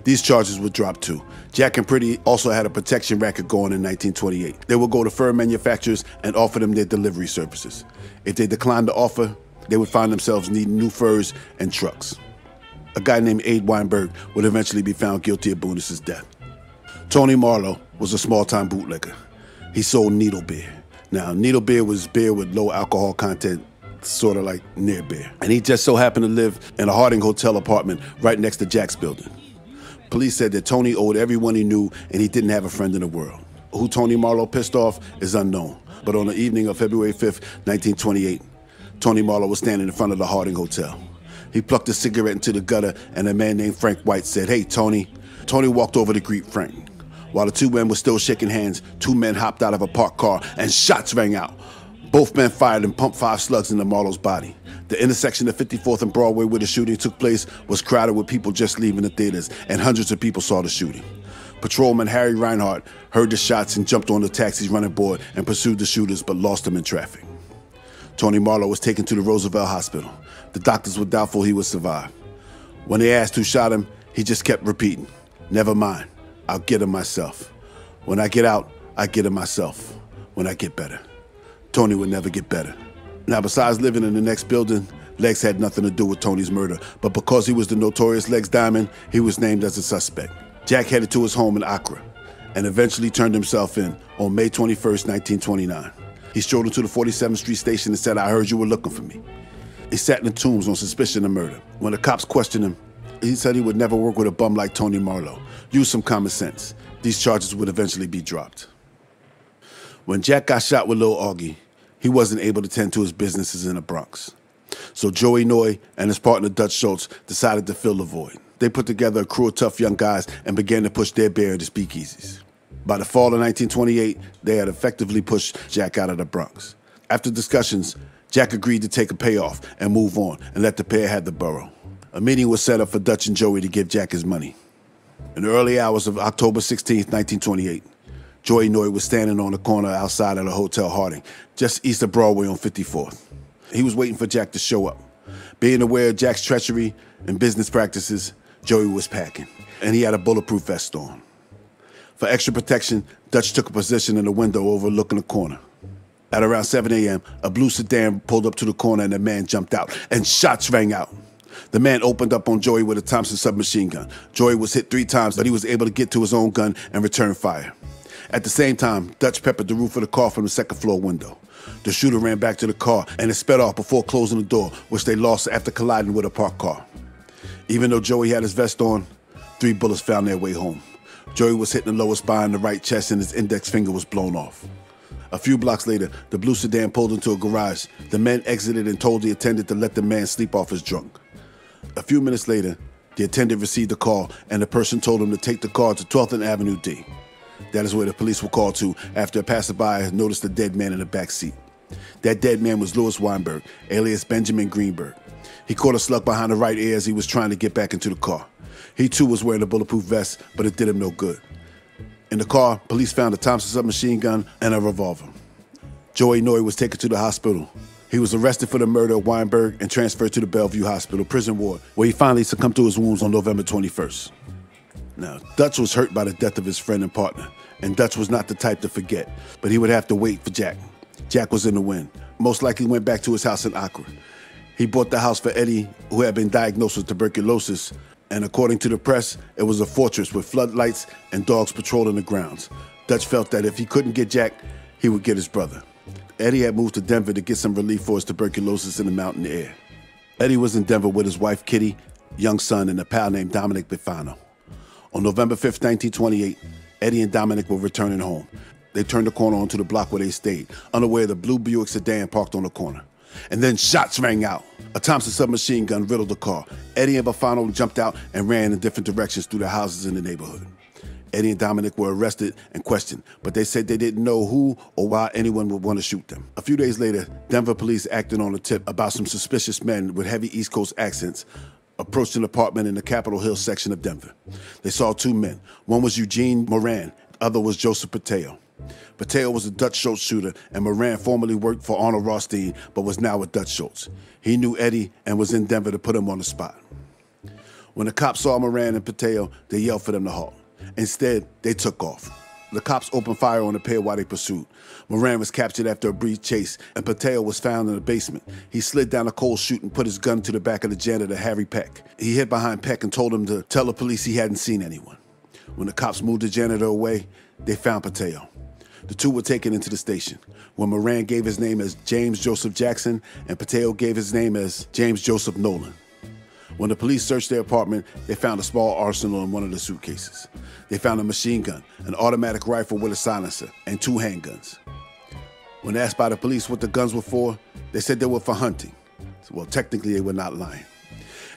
These charges were dropped too. Jack and Pretty also had a protection racket going in 1928. They would go to fur manufacturers and offer them their delivery services. If they declined the offer, they would find themselves needing new furs and trucks. A guy named Abe Weinberg would eventually be found guilty of Bunis' death. Tony Marlowe was a small-time bootlegger. He sold needle beer. Now, needle beer was beer with low alcohol content, sort of like near beer. And he just so happened to live in a Harding Hotel apartment right next to Jack's building. Police said that Tony owed everyone he knew and he didn't have a friend in the world. Who Tony Marlowe pissed off is unknown. But on the evening of February 5th, 1928, Tony Marlowe was standing in front of the Harding Hotel. He plucked a cigarette into the gutter, and a man named Frank White said, "Hey, Tony." Tony walked over to greet Frank. While the 2 men were still shaking hands, 2 men hopped out of a parked car, and shots rang out. Both men fired and pumped 5 slugs into Marlowe's body. The intersection of 54th and Broadway where the shooting took place was crowded with people just leaving the theaters, and hundreds of people saw the shooting. Patrolman Harry Reinhardt heard the shots and jumped on the taxi's running board and pursued the shooters, but lost them in traffic. Tony Marlowe was taken to the Roosevelt Hospital. The doctors were doubtful he would survive. When they asked who shot him, he just kept repeating, "Never mind, I'll get him myself. When I get out, I get him myself. When I get better." Tony would never get better. Now, besides living in the next building, Legs had nothing to do with Tony's murder, but because he was the notorious Legs Diamond, he was named as a suspect. Jack headed to his home in Accra and eventually turned himself in on May 21st, 1929. He strolled into the 47th Street station and said, "I heard you were looking for me." He sat in the tombs on suspicion of murder. When the cops questioned him, he said he would never work with a bum like Tony Marlowe. Use some common sense. These charges would eventually be dropped. When Jack got shot with Lil Augie, he wasn't able to tend to his businesses in the Bronx. So Joey Noy and his partner Dutch Schultz decided to fill the void. They put together a crew of tough young guys and began to push their bear into speakeasies. By the fall of 1928, they had effectively pushed Jack out of the Bronx. After discussions, Jack agreed to take a payoff and move on and let the pair have the borough. A meeting was set up for Dutch and Joey to give Jack his money. In the early hours of October 16th, 1928, Joey Noy was standing on the corner outside of the Hotel Harding, just east of Broadway on 54th. He was waiting for Jack to show up. Being aware of Jack's treachery and business practices, Joey was packing, and he had a bulletproof vest on. For extra protection, Dutch took a position in the window overlooking the corner. At around 7 a.m., a blue sedan pulled up to the corner and a man jumped out, and shots rang out. The man opened up on Joey with a Thompson submachine gun. Joey was hit 3 times, but he was able to get to his own gun and return fire. At the same time, Dutch peppered the roof of the car from the second floor window. The shooter ran back to the car and it sped off before closing the door, which they lost after colliding with a parked car. Even though Joey had his vest on, 3 bullets found their way home. Joey was hit in the lower spine, the right chest, and his index finger was blown off. A few blocks later, the blue sedan pulled into a garage. The men exited and told the attendant to let the man sleep off his drunk. A few minutes later, the attendant received a call, and the person told him to take the car to 12th and Avenue D. That is where the police were called to after a passerby had noticed a dead man in the back seat. That dead man was Louis Weinberg, alias Benjamin Greenberg. He caught a slug behind the right ear as he was trying to get back into the car. He too was wearing a bulletproof vest, but it did him no good. In the car, police found a Thompson submachine gun and a revolver. Joey Noy was taken to the hospital. He was arrested for the murder of Weinberg and transferred to the Bellevue Hospital prison ward, where he finally succumbed to his wounds on November 21st. Now, Dutch was hurt by the death of his friend and partner, and Dutch was not the type to forget, but he would have to wait for Jack. Jack was in the wind. Most likely went back to his house in Accra. He bought the house for Eddie, who had been diagnosed with tuberculosis, and according to the press, it was a fortress with floodlights and dogs patrolling the grounds. Dutch felt that if he couldn't get Jack, he would get his brother. Eddie had moved to Denver to get some relief for his tuberculosis in the mountain air. Eddie was in Denver with his wife Kitty, young son, and a pal named Dominic Bifano. On November 5th, 1928, Eddie and Dominic were returning home. They turned the corner onto the block where they stayed, unaware the blue Buick sedan parked on the corner. And then shots rang out. A Thompson submachine gun riddled the car. Eddie and Bifano jumped out and ran in different directions through the houses in the neighborhood. Eddie and Dominic were arrested and questioned, but they said they didn't know who or why anyone would want to shoot them. A few days later, Denver police acted on a tip about some suspicious men with heavy East Coast accents approached an apartment in the Capitol Hill section of Denver. They saw two men. One was Eugene Moran, the other was Joseph Pateo. Pateo was a Dutch Schultz shooter, and Moran formerly worked for Arnold Rothstein, but was now with Dutch Schultz. He knew Eddie and was in Denver to put him on the spot. When the cops saw Moran and Pateo, they yelled for them to halt. Instead, they took off. The cops opened fire on the pair while they pursued. Moran was captured after a brief chase, and Pateo was found in the basement. He slid down a cold chute and put his gun to the back of the janitor, Harry Peck. He hid behind Peck and told him to tell the police he hadn't seen anyone. When the cops moved the janitor away, they found Pateo. The two were taken into the station, where Moran gave his name as James Joseph Jackson and Pateo gave his name as James Joseph Nolan. When the police searched their apartment, they found a small arsenal in one of the suitcases. They found a machine gun, an automatic rifle with a silencer, and 2 handguns. When asked by the police what the guns were for, they said they were for hunting. Well, technically, they were not lying.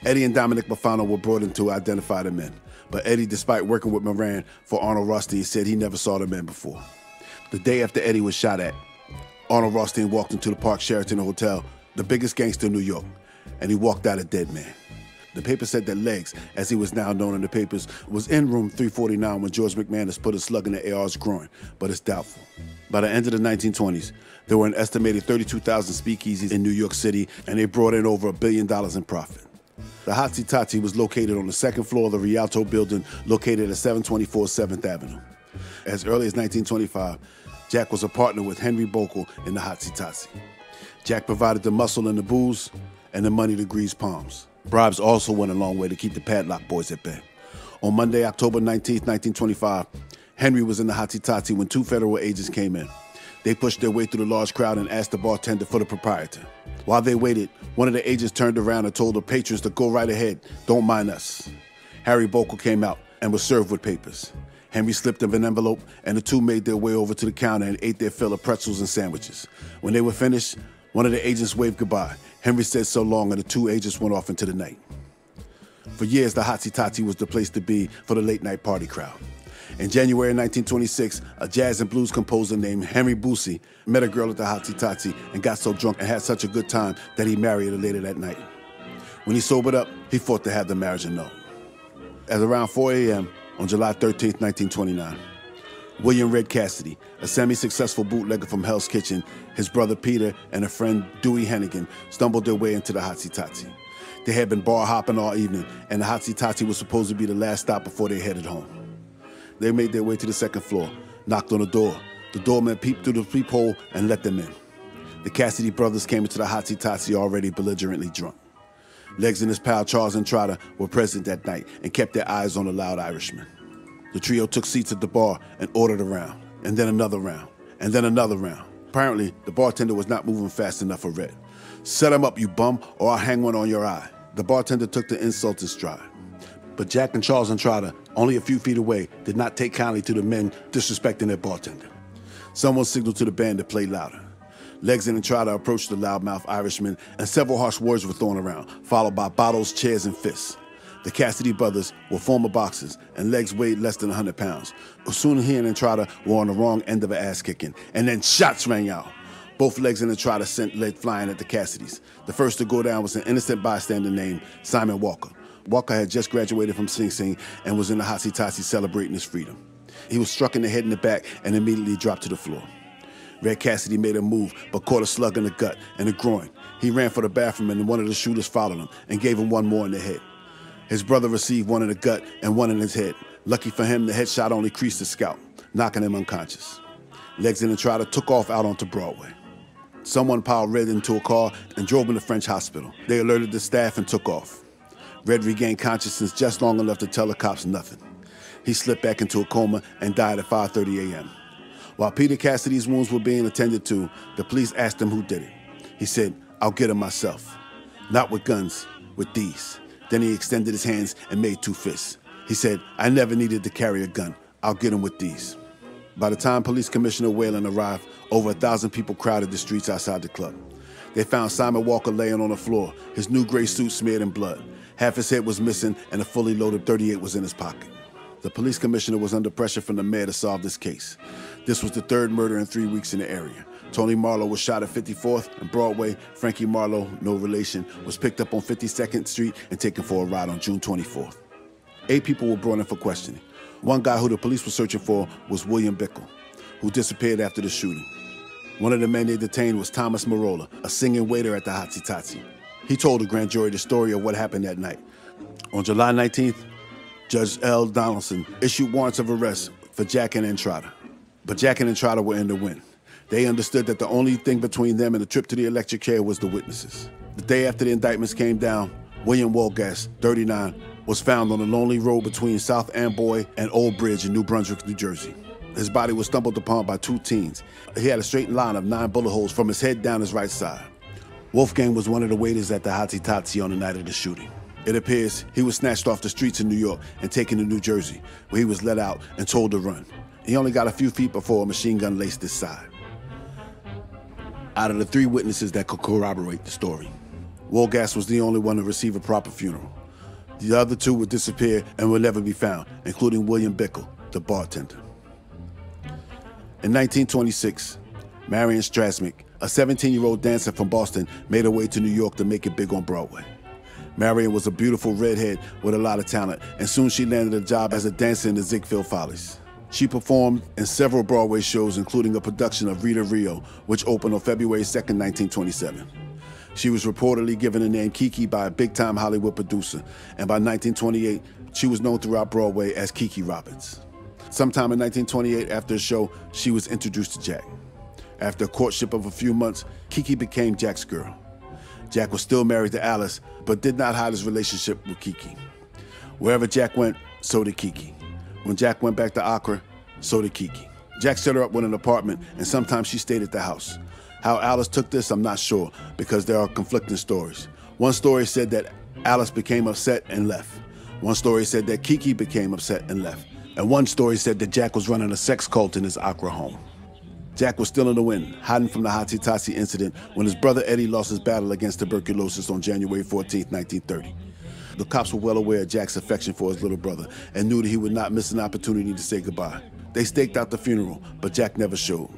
Eddie and Dominic Bifano were brought in to identify the men, but Eddie, despite working with Moran for Arnold Rothstein, said he never saw the men before. The day after Eddie was shot at, Arnold Rothstein walked into the Park Sheraton Hotel, the biggest gangster in New York, and he walked out a dead man. The paper said that Legs, as he was now known in the papers, was in room 349 when George McManus put a slug in the AR's groin, but it's doubtful. By the end of the 1920s, there were an estimated 32,000 speakeasies in New York City, and they brought in over $1 billion in profit. The Hotzi Totzi was located on the second floor of the Rialto building located at 724 7th Avenue. As early as 1925, Jack was a partner with Henry Bokel in the Hotzi Totzi. Jack provided the muscle and the booze, and the money to grease palms. Bribes also went a long way to keep the Padlock boys at bay. On Monday, October 19, 1925, Henry was in the Hotzi Totzi when 2 federal agents came in. They pushed their way through the large crowd and asked the bartender for the proprietor. While they waited, one of the agents turned around and told the patrons to go right ahead, don't mind us. Harry Bokel came out and was served with papers. Henry slipped him an envelope, and the two made their way over to the counter and ate their fill of pretzels and sandwiches. When they were finished, one of the agents waved goodbye. Henry said so long, and the 2 agents went off into the night. For years, the Hotzi Totzi was the place to be for the late-night party crowd. In January 1926, a jazz and blues composer named Henry Boosie met a girl at the Hotzi Totzi and got so drunk and had such a good time that he married her later that night. When he sobered up, he fought to have the marriage annulled. At around 4 a.m. on July 13, 1929, William Red Cassidy, a semi-successful bootlegger from Hell's Kitchen, his brother Peter, and a friend Dewey Hennigan stumbled their way into the Hotzi Totzi. They had been bar hopping all evening, and the Hotzi Totzi was supposed to be the last stop before they headed home. They made their way to the second floor, knocked on the door. The doorman peeped through the peephole and let them in. The Cassidy brothers came into the Hotzi Totzi already belligerently drunk. Legs and his pal Charles and Trotter were present that night and kept their eyes on the loud Irishman. The trio took seats at the bar and ordered a round, and then another round, and then another round. Apparently, the bartender was not moving fast enough for Red. "Set him up, you bum, or I'll hang one on your eye." The bartender took the insult in stride. But Jack and Charles and Trotter, only a few feet away, did not take kindly to the men disrespecting their bartender. Someone signaled to the band to play louder. Legs and Entrada approached the loudmouth Irishman, and several harsh words were thrown around, followed by bottles, chairs, and fists. The Cassidy brothers were former boxers, and Legs weighed less than 100 pounds. Soon he and Entrada were on the wrong end of an ass-kicking, and then shots rang out. Both Legs and Entrada sent lead flying at the Cassidys. The first to go down was an innocent bystander named Simon Walker. Walker had just graduated from Sing Sing and was in the Hotsy-Totsy celebrating his freedom. He was struck in the head and the back and immediately dropped to the floor. Red Cassidy made a move, but caught a slug in the gut and the groin. He ran for the bathroom, and one of the shooters followed him and gave him one more in the head. His brother received one in the gut and one in his head. Lucky for him, the headshot only creased his scalp, knocking him unconscious. Legs and Entrada took off out onto Broadway. Someone piled Red into a car and drove him to French Hospital. They alerted the staff and took off. Red regained consciousness just long enough to tell the cops nothing. He slipped back into a coma and died at 5:30 a.m. While Peter Cassidy's wounds were being attended to, the police asked him who did it. He said, "I'll get him myself. Not with guns, with these." Then he extended his hands and made two fists. He said, "I never needed to carry a gun. I'll get him with these." By the time Police Commissioner Whalen arrived, over 1,000 people crowded the streets outside the club. They found Simon Walker laying on the floor, his new gray suit smeared in blood. Half his head was missing and a fully loaded .38 was in his pocket. The police commissioner was under pressure from the mayor to solve this case. This was the third murder in 3 weeks in the area. Tony Marlowe was shot at 54th and Broadway. Frankie Marlowe, no relation, was picked up on 52nd Street and taken for a ride on June 24th. 8 people were brought in for questioning. One guy who the police were searching for was William Bickle, who disappeared after the shooting. One of the men they detained was Thomas Marola, a singing waiter at the Hotsy-Totsy. He told the grand jury the story of what happened that night. On July 19th, Judge L. Donaldson issued warrants of arrest for Jack and Entrada. But Jack and Entrada were in the wind. They understood that the only thing between them and the trip to the electric chair was the witnesses. The day after the indictments came down, William Wolgass, 39, was found on a lonely road between South Amboy and Old Bridge in New Brunswick, New Jersey. His body was stumbled upon by 2 teens. He had a straight line of 9 bullet holes from his head down his right side. Wolfgang was one of the waiters at the Hotsy-Totsy on the night of the shooting. It appears he was snatched off the streets in New York and taken to New Jersey, where he was let out and told to run. He only got a few feet before a machine gun laced his side. Out of the 3 witnesses that could corroborate the story, Wolgass was the only one to receive a proper funeral. The other 2 would disappear and will never be found, including William Bickle, the bartender. In 1926, Marion Strasmick, a 17-year-old dancer from Boston, made her way to New York to make it big on Broadway. Marion was a beautiful redhead with a lot of talent, and soon she landed a job as a dancer in the Ziegfeld Follies. She performed in several Broadway shows, including a production of Rita Rio, which opened on February 2nd, 1927. She was reportedly given the name Kiki by a big-time Hollywood producer, and by 1928, she was known throughout Broadway as Kiki Roberts. Sometime in 1928, after a show, she was introduced to Jack. After a courtship of a few months, Kiki became Jack's girl. Jack was still married to Alice, but did not hide his relationship with Kiki. Wherever Jack went, so did Kiki. When Jack went back to Accra, so did Kiki. Jack set her up with an apartment, and sometimes she stayed at the house. How Alice took this, I'm not sure, because there are conflicting stories. One story said that Alice became upset and left. One story said that Kiki became upset and left. And one story said that Jack was running a sex cult in his Accra home. Jack was still in the wind, hiding from the Hotsy-Totsy incident when his brother Eddie lost his battle against tuberculosis on January 14, 1930. The cops were well aware of Jack's affection for his little brother and knew that he would not miss an opportunity to say goodbye. They staked out the funeral, but Jack never showed.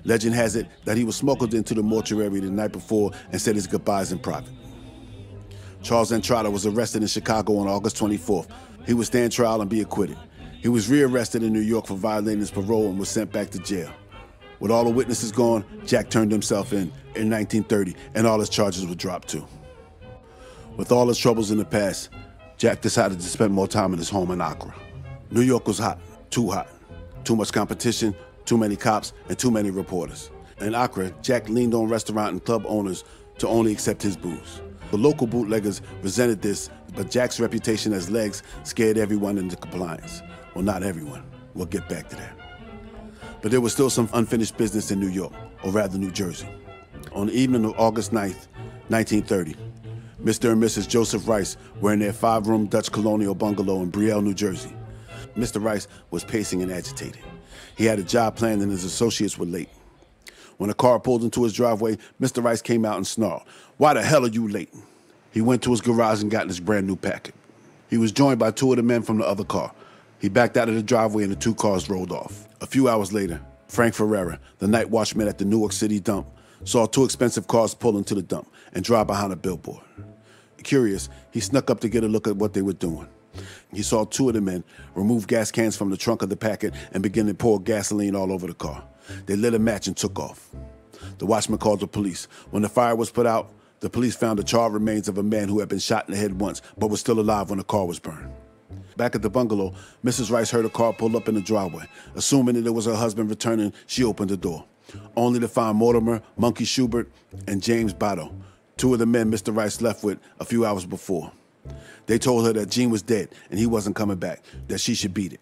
Legend has it that he was smuggled into the mortuary the night before and said his goodbyes in private. Charles Entrada was arrested in Chicago on August 24th. He would stand trial and be acquitted. He was rearrested in New York for violating his parole and was sent back to jail. With all the witnesses gone, Jack turned himself in 1930, and all his charges were dropped too. With all his troubles in the past, Jack decided to spend more time in his home in Accra. New York was hot. Too much competition, too many cops, and too many reporters. In Accra, Jack leaned on restaurant and club owners to only accept his booze. The local bootleggers resented this, but Jack's reputation as Legs scared everyone into compliance. Well, not everyone. We'll get back to that. But there was still some unfinished business in New York, or rather New Jersey. On the evening of August 9th, 1930, Mr. and Mrs. Joseph Rice were in their 5-room Dutch colonial bungalow in Brielle, New Jersey. Mr. Rice was pacing and agitated. He had a job planned and his associates were late. When a car pulled into his driveway, Mr. Rice came out and snarled, "Why the hell are you late?" He went to his garage and got in his brand new packet. He was joined by two of the men from the other car. He backed out of the driveway and the two cars rolled off. A few hours later, Frank Ferreira, the night watchman at the Newark City dump, saw two expensive cars pull into the dump and drive behind a billboard. Curious, he snuck up to get a look at what they were doing. He saw two of the men remove gas cans from the trunk of the packet and begin to pour gasoline all over the car. They lit a match and took off. The watchman called the police. When the fire was put out, the police found the charred remains of a man who had been shot in the head once, but was still alive when the car was burned. Back at the bungalow, Mrs. Rice heard a car pull up in the driveway. Assuming that it was her husband returning, she opened the door, only to find Mortimer, Monkey Schubert, and James Botto, two of the men Mr. Rice left with a few hours before. They told her that Gene was dead and he wasn't coming back, that she should beat it.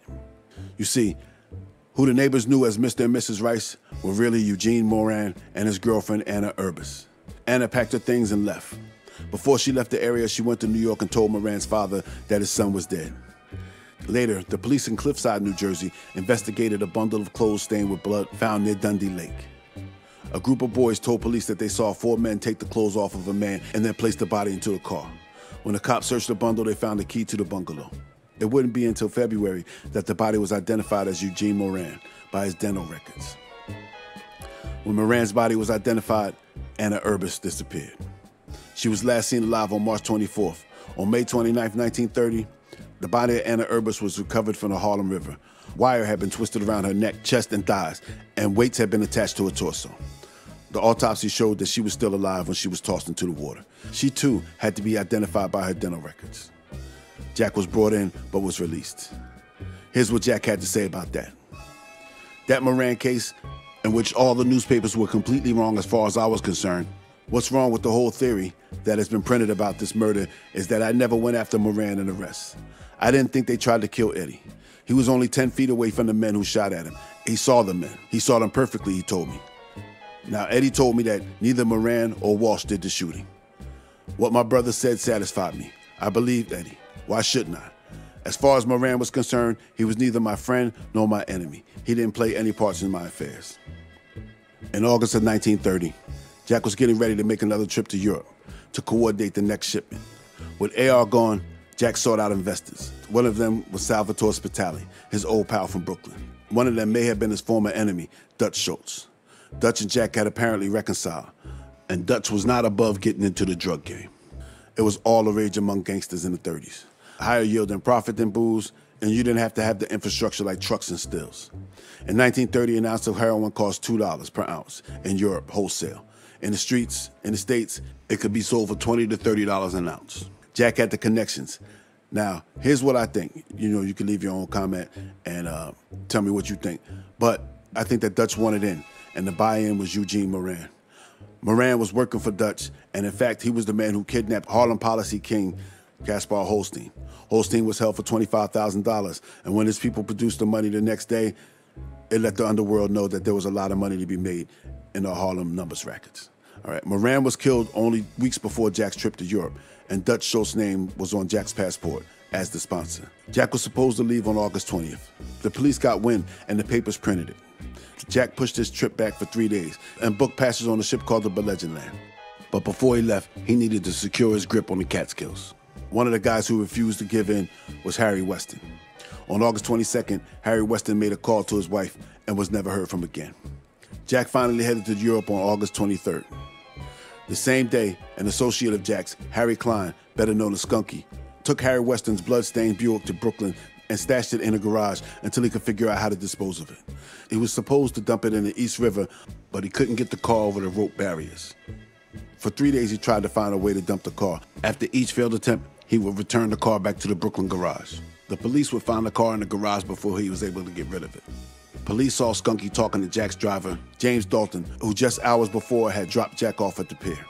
You see, who the neighbors knew as Mr. and Mrs. Rice were really Eugene Moran and his girlfriend, Anna Urbis. Anna packed her things and left. Before she left the area, she went to New York and told Moran's father that his son was dead. Later, the police in Cliffside, New Jersey, investigated a bundle of clothes stained with blood found near Dundee Lake. A group of boys told police that they saw four men take the clothes off of a man and then place the body into a car. When the cops searched the bundle, they found the key to the bungalow. It wouldn't be until February that the body was identified as Eugene Moran by his dental records. When Moran's body was identified, Anna Urbis disappeared. She was last seen alive on March 24th. On May 29, 1930, the body of Anna Urbis was recovered from the Harlem River. Wire had been twisted around her neck, chest, and thighs, and weights had been attached to her torso. The autopsy showed that she was still alive when she was tossed into the water. She, too, had to be identified by her dental records. Jack was brought in, but was released. Here's what Jack had to say about that. That Moran case, in which all the newspapers were completely wrong as far as I was concerned, what's wrong with the whole theory that has been printed about this murder is that I never went after Moran and the rest. I didn't think they tried to kill Eddie. He was only 10 feet away from the men who shot at him. He saw the men. He saw them perfectly, he told me. Now, Eddie told me that neither Moran or Walsh did the shooting. What my brother said satisfied me. I believed Eddie. Why shouldn't I? As far as Moran was concerned, he was neither my friend nor my enemy. He didn't play any parts in my affairs. In August of 1930, Jack was getting ready to make another trip to Europe to coordinate the next shipment. With AR gone, Jack sought out investors. One of them was Salvatore Spitali, his old pal from Brooklyn. One of them may have been his former enemy, Dutch Schultz. Dutch and Jack had apparently reconciled, and Dutch was not above getting into the drug game. It was all the rage among gangsters in the 30s. Higher yielding profit than booze, and you didn't have to have the infrastructure like trucks and stills. In 1930, an ounce of heroin cost $2 per ounce in Europe, wholesale. In the streets, in the States, it could be sold for $20 to $30 an ounce. Jack had the connections. Now, here's what I think. You can leave your own comment and tell me what you think. But I think that Dutch wanted in, and the buy-in was Eugene Moran. Moran was working for Dutch, and in fact, he was the man who kidnapped Harlem policy king Gaspar Holstein. Holstein was held for $25,000, and when his people produced the money the next day, it let the underworld know that there was a lot of money to be made in the Harlem numbers rackets. All right, Moran was killed only weeks before Jack's trip to Europe, and Dutch Schultz's name was on Jack's passport as the sponsor. Jack was supposed to leave on August 20th. The police got wind, and the papers printed it. Jack pushed his trip back for 3 days and booked passage on a ship called the Belegend. But before he left, he needed to secure his grip on the Catskills. One of the guys who refused to give in was Harry Weston. On August 22nd, Harry Weston made a call to his wife and was never heard from again. Jack finally headed to Europe on August 23rd. The same day, an associate of Jack's, Harry Klein, better known as Skunky, took Harry Weston's blood-stained Buick to Brooklyn and stashed it in a garage until he could figure out how to dispose of it. He was supposed to dump it in the East River, but he couldn't get the car over the rope barriers. For 3 days, he tried to find a way to dump the car. After each failed attempt, he would return the car back to the Brooklyn garage. The police would find the car in the garage before he was able to get rid of it. Police saw Skunky talking to Jack's driver, James Dalton, who just hours before had dropped Jack off at the pier.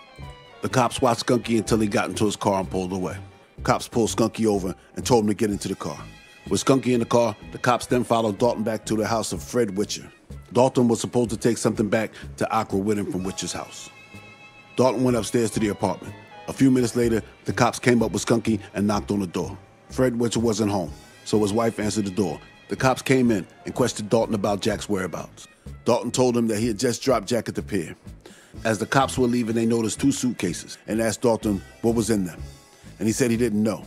The cops watched Skunky until he got into his car and pulled away. Cops pulled Skunky over and told him to get into the car. With Skunky in the car, the cops then followed Dalton back to the house of Fred Witcher. Dalton was supposed to take something back to Aqua with him from Witcher's house. Dalton went upstairs to the apartment. A few minutes later, the cops came up with Skunky and knocked on the door. Fred Witcher wasn't home, so his wife answered the door. The cops came in and questioned Dalton about Jack's whereabouts. Dalton told them that he had just dropped Jack at the pier. As the cops were leaving, they noticed 2 suitcases and asked Dalton what was in them. And he said he didn't know.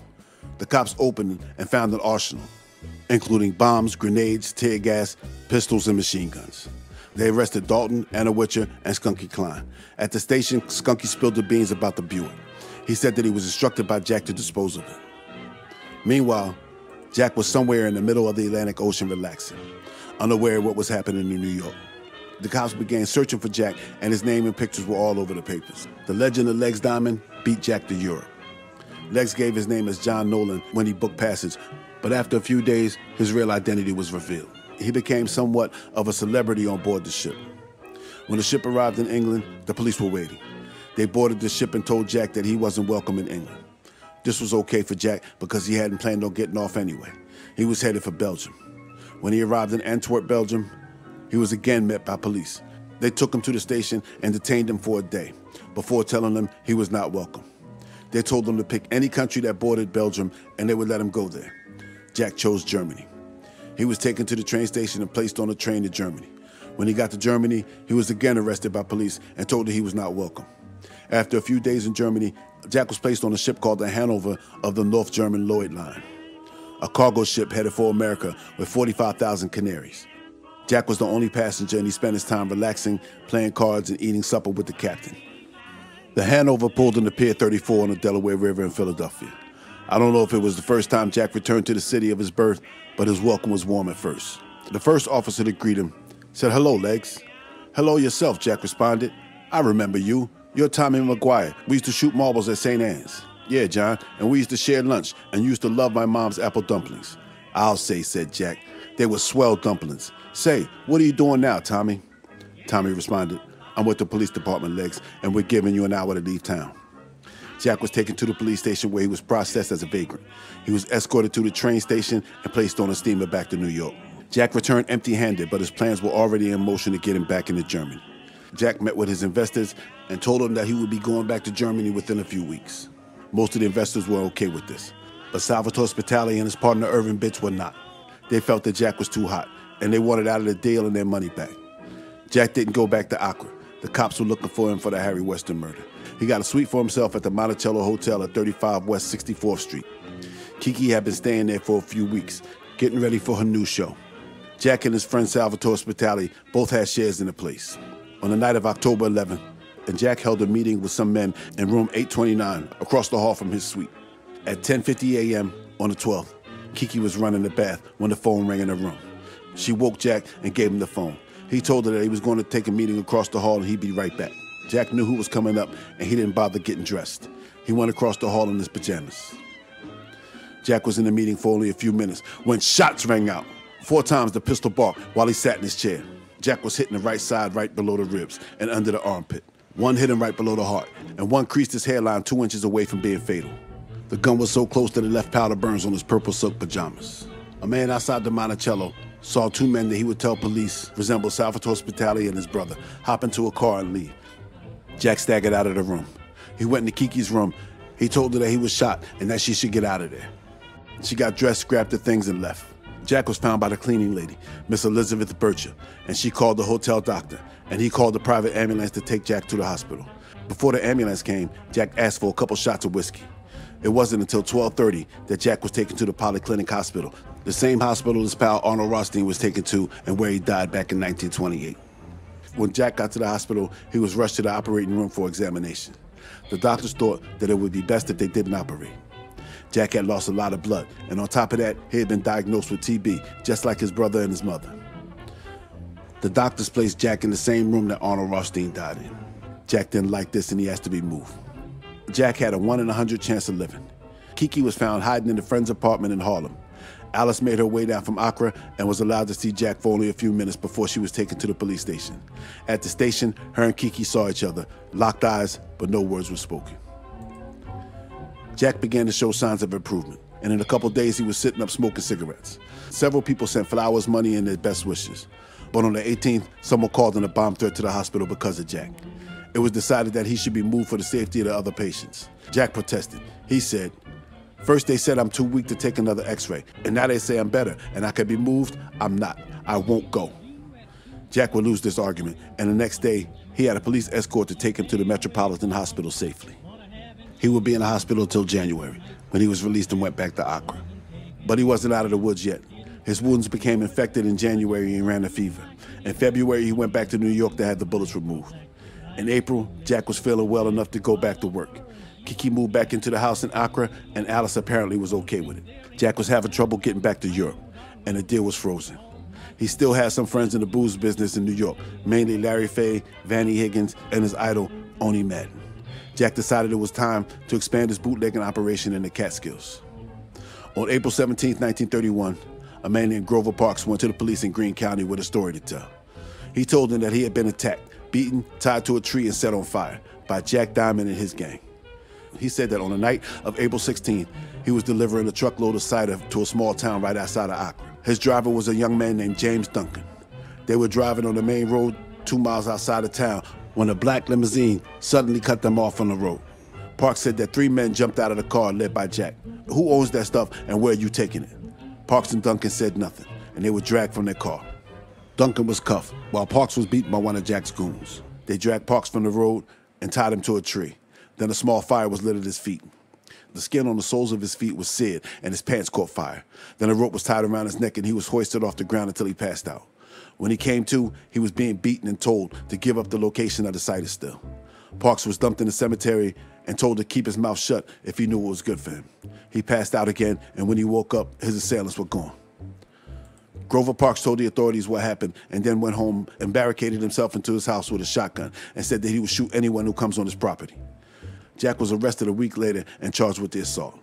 The cops opened and found an arsenal, including bombs, grenades, tear gas, pistols, and machine guns. They arrested Dalton, Anna Witcher, and Skunky Klein. At the station, Skunky spilled the beans about the Buick. He said that he was instructed by Jack to dispose of it. Meanwhile, Jack was somewhere in the middle of the Atlantic Ocean relaxing, unaware of what was happening in New York. The cops began searching for Jack, and his name and pictures were all over the papers. The legend of Legs Diamond beat Jack to Europe. Legs gave his name as John Nolan when he booked passage, but after a few days, his real identity was revealed. He became somewhat of a celebrity on board the ship. When the ship arrived in England, the police were waiting. They boarded the ship and told Jack that he wasn't welcome in England. This was okay for Jack because he hadn't planned on getting off anyway. He was headed for Belgium. When he arrived in Antwerp, Belgium, he was again met by police. They took him to the station and detained him for a day before telling him he was not welcome. They told him to pick any country that bordered Belgium and they would let him go there. Jack chose Germany. He was taken to the train station and placed on a train to Germany. When he got to Germany, he was again arrested by police and told that he was not welcome. After a few days in Germany, Jack was placed on a ship called the Hanover of the North German Lloyd Line, a cargo ship headed for America with 45,000 canaries. Jack was the only passenger, and he spent his time relaxing, playing cards, and eating supper with the captain. The Hanover pulled into Pier 34 on the Delaware River in Philadelphia. I don't know if it was the first time Jack returned to the city of his birth, but his welcome was warm at first. The first officer to greet him said, "Hello, Legs." "Hello yourself," Jack responded. "I remember you. You're Tommy McGuire. We used to shoot marbles at St. Anne's." "Yeah, John, and we used to share lunch and used to love my mom's apple dumplings." "I'll say," said Jack. "They were swell dumplings. Say, what are you doing now, Tommy?" Tommy responded, "I'm with the police department, Legs, and we're giving you an hour to leave town." Jack was taken to the police station where he was processed as a vagrant. He was escorted to the train station and placed on a steamer back to New York. Jack returned empty-handed, but his plans were already in motion to get him back into Germany. Jack met with his investors and told them that he would be going back to Germany within a few weeks. Most of the investors were okay with this, but Salvatore Spitali and his partner Irvin Bitts were not. They felt that Jack was too hot, and they wanted out of the deal and their money back. Jack didn't go back to Accra. The cops were looking for him for the Harry Weston murder. He got a suite for himself at the Monticello Hotel at 35 West 64th Street. Kiki had been staying there for a few weeks, getting ready for her new show. Jack and his friend Salvatore Spitali both had shares in the place. On the night of October 11th, and Jack held a meeting with some men in room 829 across the hall from his suite. At 10:50 a.m. on the 12th, Kiki was running the bath when the phone rang in her room. She woke Jack and gave him the phone. He told her that he was going to take a meeting across the hall and he'd be right back. Jack knew who was coming up and he didn't bother getting dressed. He went across the hall in his pajamas. Jack was in the meeting for only a few minutes when shots rang out. 4 times the pistol barked while he sat in his chair. Jack was hitting the right side right below the ribs and under the armpit. One hit him right below the heart, and one creased his hairline 2 inches away from being fatal. The gun was so close that it left powder burns on his purple silk pajamas. A man outside the Monticello saw 2 men that he would tell police resembled Salvatore Spitali and his brother hop into a car and leave. Jack staggered out of the room. He went into Kiki's room. He told her that he was shot and that she should get out of there. She got dressed, grabbed her things, and left. Jack was found by the cleaning lady, Miss Elizabeth Bircher, and she called the hotel doctor, and he called the private ambulance to take Jack to the hospital. Before the ambulance came, Jack asked for a couple shots of whiskey. It wasn't until 12:30 that Jack was taken to the Polyclinic Hospital, the same hospital his pal Arnold Rothstein was taken to and where he died back in 1928. When Jack got to the hospital, he was rushed to the operating room for examination. The doctors thought that it would be best if they didn't operate. Jack had lost a lot of blood, and on top of that, he had been diagnosed with TB, just like his brother and his mother. The doctors placed Jack in the same room that Arnold Rothstein died in. Jack didn't like this, and he asked to be moved. Jack had a 1 in 100 chance of living. Kiki was found hiding in a friend's apartment in Harlem. Alice made her way down from Accra and was allowed to see Jack for only a few minutes before she was taken to the police station. At the station, her and Kiki saw each other, locked eyes, but no words were spoken. Jack began to show signs of improvement, and in a couple days he was sitting up smoking cigarettes. Several people sent flowers, money, and their best wishes. But on the 18th, someone called in a bomb threat to the hospital because of Jack. It was decided that he should be moved for the safety of the other patients. Jack protested. He said, First they said I'm too weak to take another x-ray, and now they say I'm better and I can be moved. I'm not. I won't go. Jack would lose this argument, and the next day, he had a police escort to take him to the Metropolitan Hospital safely. He would be in the hospital until January, when he was released and went back to Accra. But he wasn't out of the woods yet. His wounds became infected in January and ran a fever. In February, he went back to New York to have the bullets removed. In April, Jack was feeling well enough to go back to work. Kiki moved back into the house in Accra, and Alice apparently was okay with it. Jack was having trouble getting back to Europe, and the deal was frozen. He still had some friends in the booze business in New York, mainly Larry Fay, Vanny Higgins, and his idol, Oni Madden. Jack decided it was time to expand his bootlegging operation in the Catskills. On April 17, 1931, a man named Grover Parks went to the police in Greene County with a story to tell. He told them that he had been attacked, beaten, tied to a tree, and set on fire by Jack Diamond and his gang. He said that on the night of April 16th, he was delivering a truckload of cider to a small town right outside of Accra. His driver was a young man named James Duncan. They were driving on the main road 2 miles outside of town when a black limousine suddenly cut them off on the road. Parks said that 3 men jumped out of the car led by Jack. Who owns that stuff and where are you taking it? Parks and Duncan said nothing, and they were dragged from their car. Duncan was cuffed, while Parks was beaten by one of Jack's goons. They dragged Parks from the road and tied him to a tree. Then a small fire was lit at his feet. The skin on the soles of his feet was seared, and his pants caught fire. Then a rope was tied around his neck, and he was hoisted off the ground until he passed out. When he came to, he was being beaten and told to give up the location of the cider still. Parks was dumped in the cemetery and told to keep his mouth shut if he knew what was good for him. He passed out again, and when he woke up, his assailants were gone. Grover Parks told the authorities what happened and then went home and barricaded himself into his house with a shotgun and said that he would shoot anyone who comes on his property. Jack was arrested a week later and charged with the assault.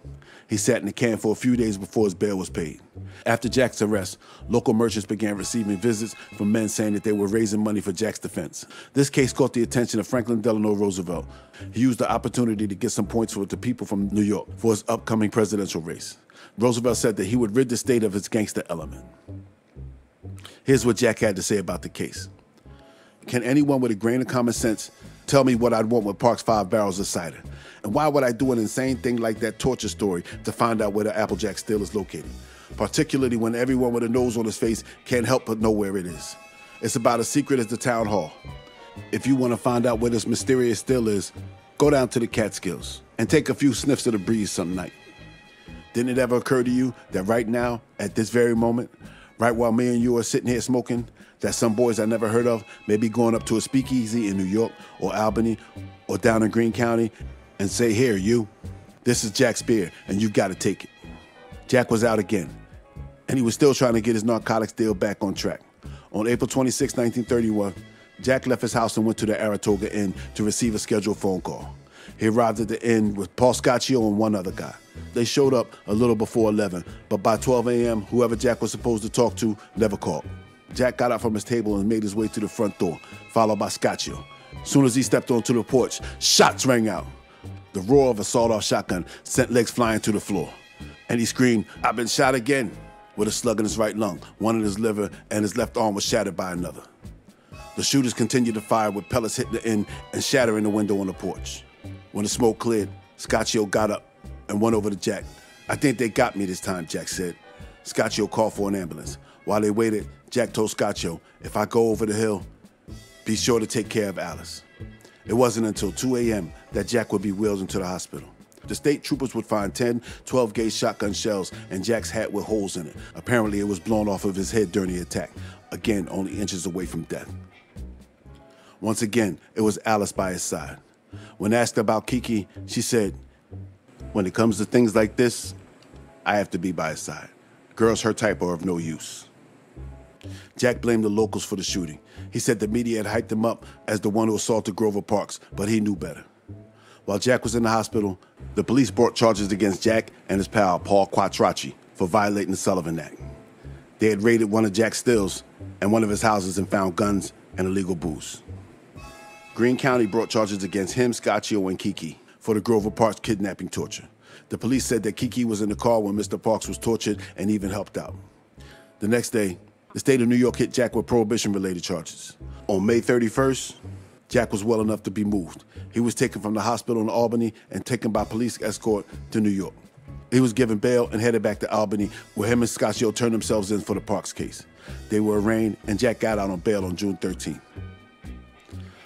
He sat in the can for a few days before his bail was paid. After Jack's arrest, local merchants began receiving visits from men saying that they were raising money for Jack's defense. This case caught the attention of Franklin Delano Roosevelt. He used the opportunity to get some points for the people from New York for his upcoming presidential race. Roosevelt said that he would rid the state of its gangster element. Here's what Jack had to say about the case. Can anyone with a grain of common sense tell me what I'd want with Parks' 5 barrels of cider? And why would I do an insane thing like that torture story to find out where the Applejack still is located? Particularly when everyone with a nose on his face can't help but know where it is. It's about as secret as the town hall. If you want to find out where this mysterious still is, go down to the Catskills and take a few sniffs of the breeze some night. Didn't it ever occur to you that right now, at this very moment, right while me and you are sitting here smoking, that some boys I never heard of may be going up to a speakeasy in New York or Albany or down in Greene County and say, here, you, this is Jack's beer and you've got to take it. Jack was out again, and he was still trying to get his narcotics deal back on track. On April 26, 1931, Jack left his house and went to the Saratoga Inn to receive a scheduled phone call. He arrived at the inn with Paul Scaccio and one other guy. They showed up a little before 11, but by 12 a.m., whoever Jack was supposed to talk to never called. Jack got up from his table and made his way to the front door, followed by Scaccio. As soon as he stepped onto the porch, shots rang out. The roar of a sawed-off shotgun sent legs flying to the floor. And he screamed, "I've been shot again," with a slug in his right lung, one in his liver, and his left arm was shattered by another. The shooters continued to fire with pellets hitting the inn and shattering the window on the porch. When the smoke cleared, Scaccio got up and went over to Jack. "I think they got me this time," Jack said. Scaccio called for an ambulance. While they waited, Jack told Scaccio, "If I go over the hill, be sure to take care of Alice." It wasn't until 2 a.m. that Jack would be wheeled into the hospital. The state troopers would find 10 12-gauge shotgun shells and Jack's hat with holes in it. Apparently, it was blown off of his head during the attack. Again, only inches away from death. Once again, it was Alice by his side. When asked about Kiki, she said, "When it comes to things like this, I have to be by his side. Girls her type are of no use." Jack blamed the locals for the shooting. He said the media had hyped him up as the one who assaulted Grover Parks, but he knew better. While Jack was in the hospital, the police brought charges against Jack and his pal, Paul Quattrocchi, for violating the Sullivan Act. They had raided one of Jack's stills and one of his houses and found guns and illegal booze. Greene County brought charges against him, Scaccio, and Kiki for the Grover Parks kidnapping torture. The police said that Kiki was in the car when Mr. Parks was tortured and even helped out. The next day, the state of New York hit Jack with prohibition-related charges. On May 31st, Jack was well enough to be moved. He was taken from the hospital in Albany and taken by police escort to New York. He was given bail and headed back to Albany, where him and Scaccio turned themselves in for the Parks case. They were arraigned, and Jack got out on bail on June 13th.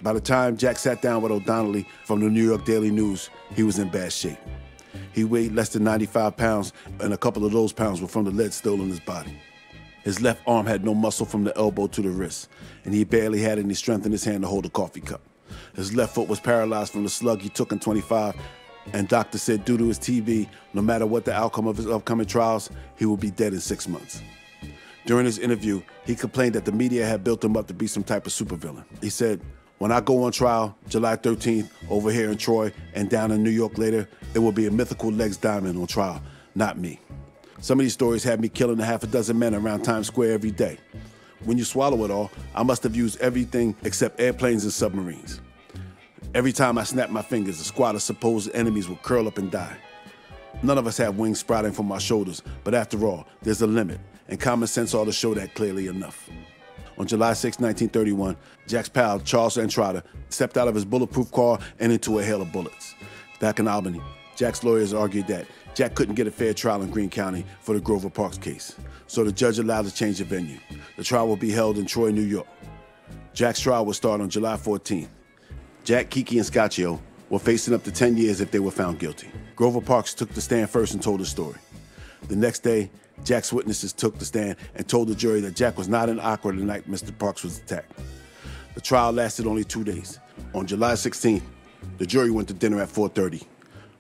By the time Jack sat down with O'Donnelly from the New York Daily News, he was in bad shape. He weighed less than 95 pounds, and a couple of those pounds were from the lead still in his body. His left arm had no muscle from the elbow to the wrist, and he barely had any strength in his hand to hold a coffee cup. His left foot was paralyzed from the slug he took in 25, and doctors said due to his TB, no matter what the outcome of his upcoming trials, he would be dead in 6 months. During his interview, he complained that the media had built him up to be some type of supervillain. He said, "When I go on trial, July 13th, over here in Troy and down in New York later, it will be a mythical Legs Diamond on trial, not me. Some of these stories had me killing a half a dozen men around Times Square every day. When you swallow it all, I must have used everything except airplanes and submarines. Every time I snapped my fingers, a squad of supposed enemies would curl up and die. None of us have wings sprouting from our shoulders, but after all, there's a limit, and common sense ought to show that clearly enough." On July 6, 1931, Jack's pal, Charles Entrada, stepped out of his bulletproof car and into a hail of bullets. Back in Albany, Jack's lawyers argued that Jack couldn't get a fair trial in Greene County for the Grover Parks case, so the judge allowed a change of venue. The trial will be held in Troy, New York. Jack's trial will start on July 14th. Jack, Kiki, and Scaccio were facing up to 10 years if they were found guilty. Grover Parks took the stand first and told his story. The next day, Jack's witnesses took the stand and told the jury that Jack was not in Accra the night Mr. Parks was attacked. The trial lasted only 2 days. On July 16th, the jury went to dinner at 4:30.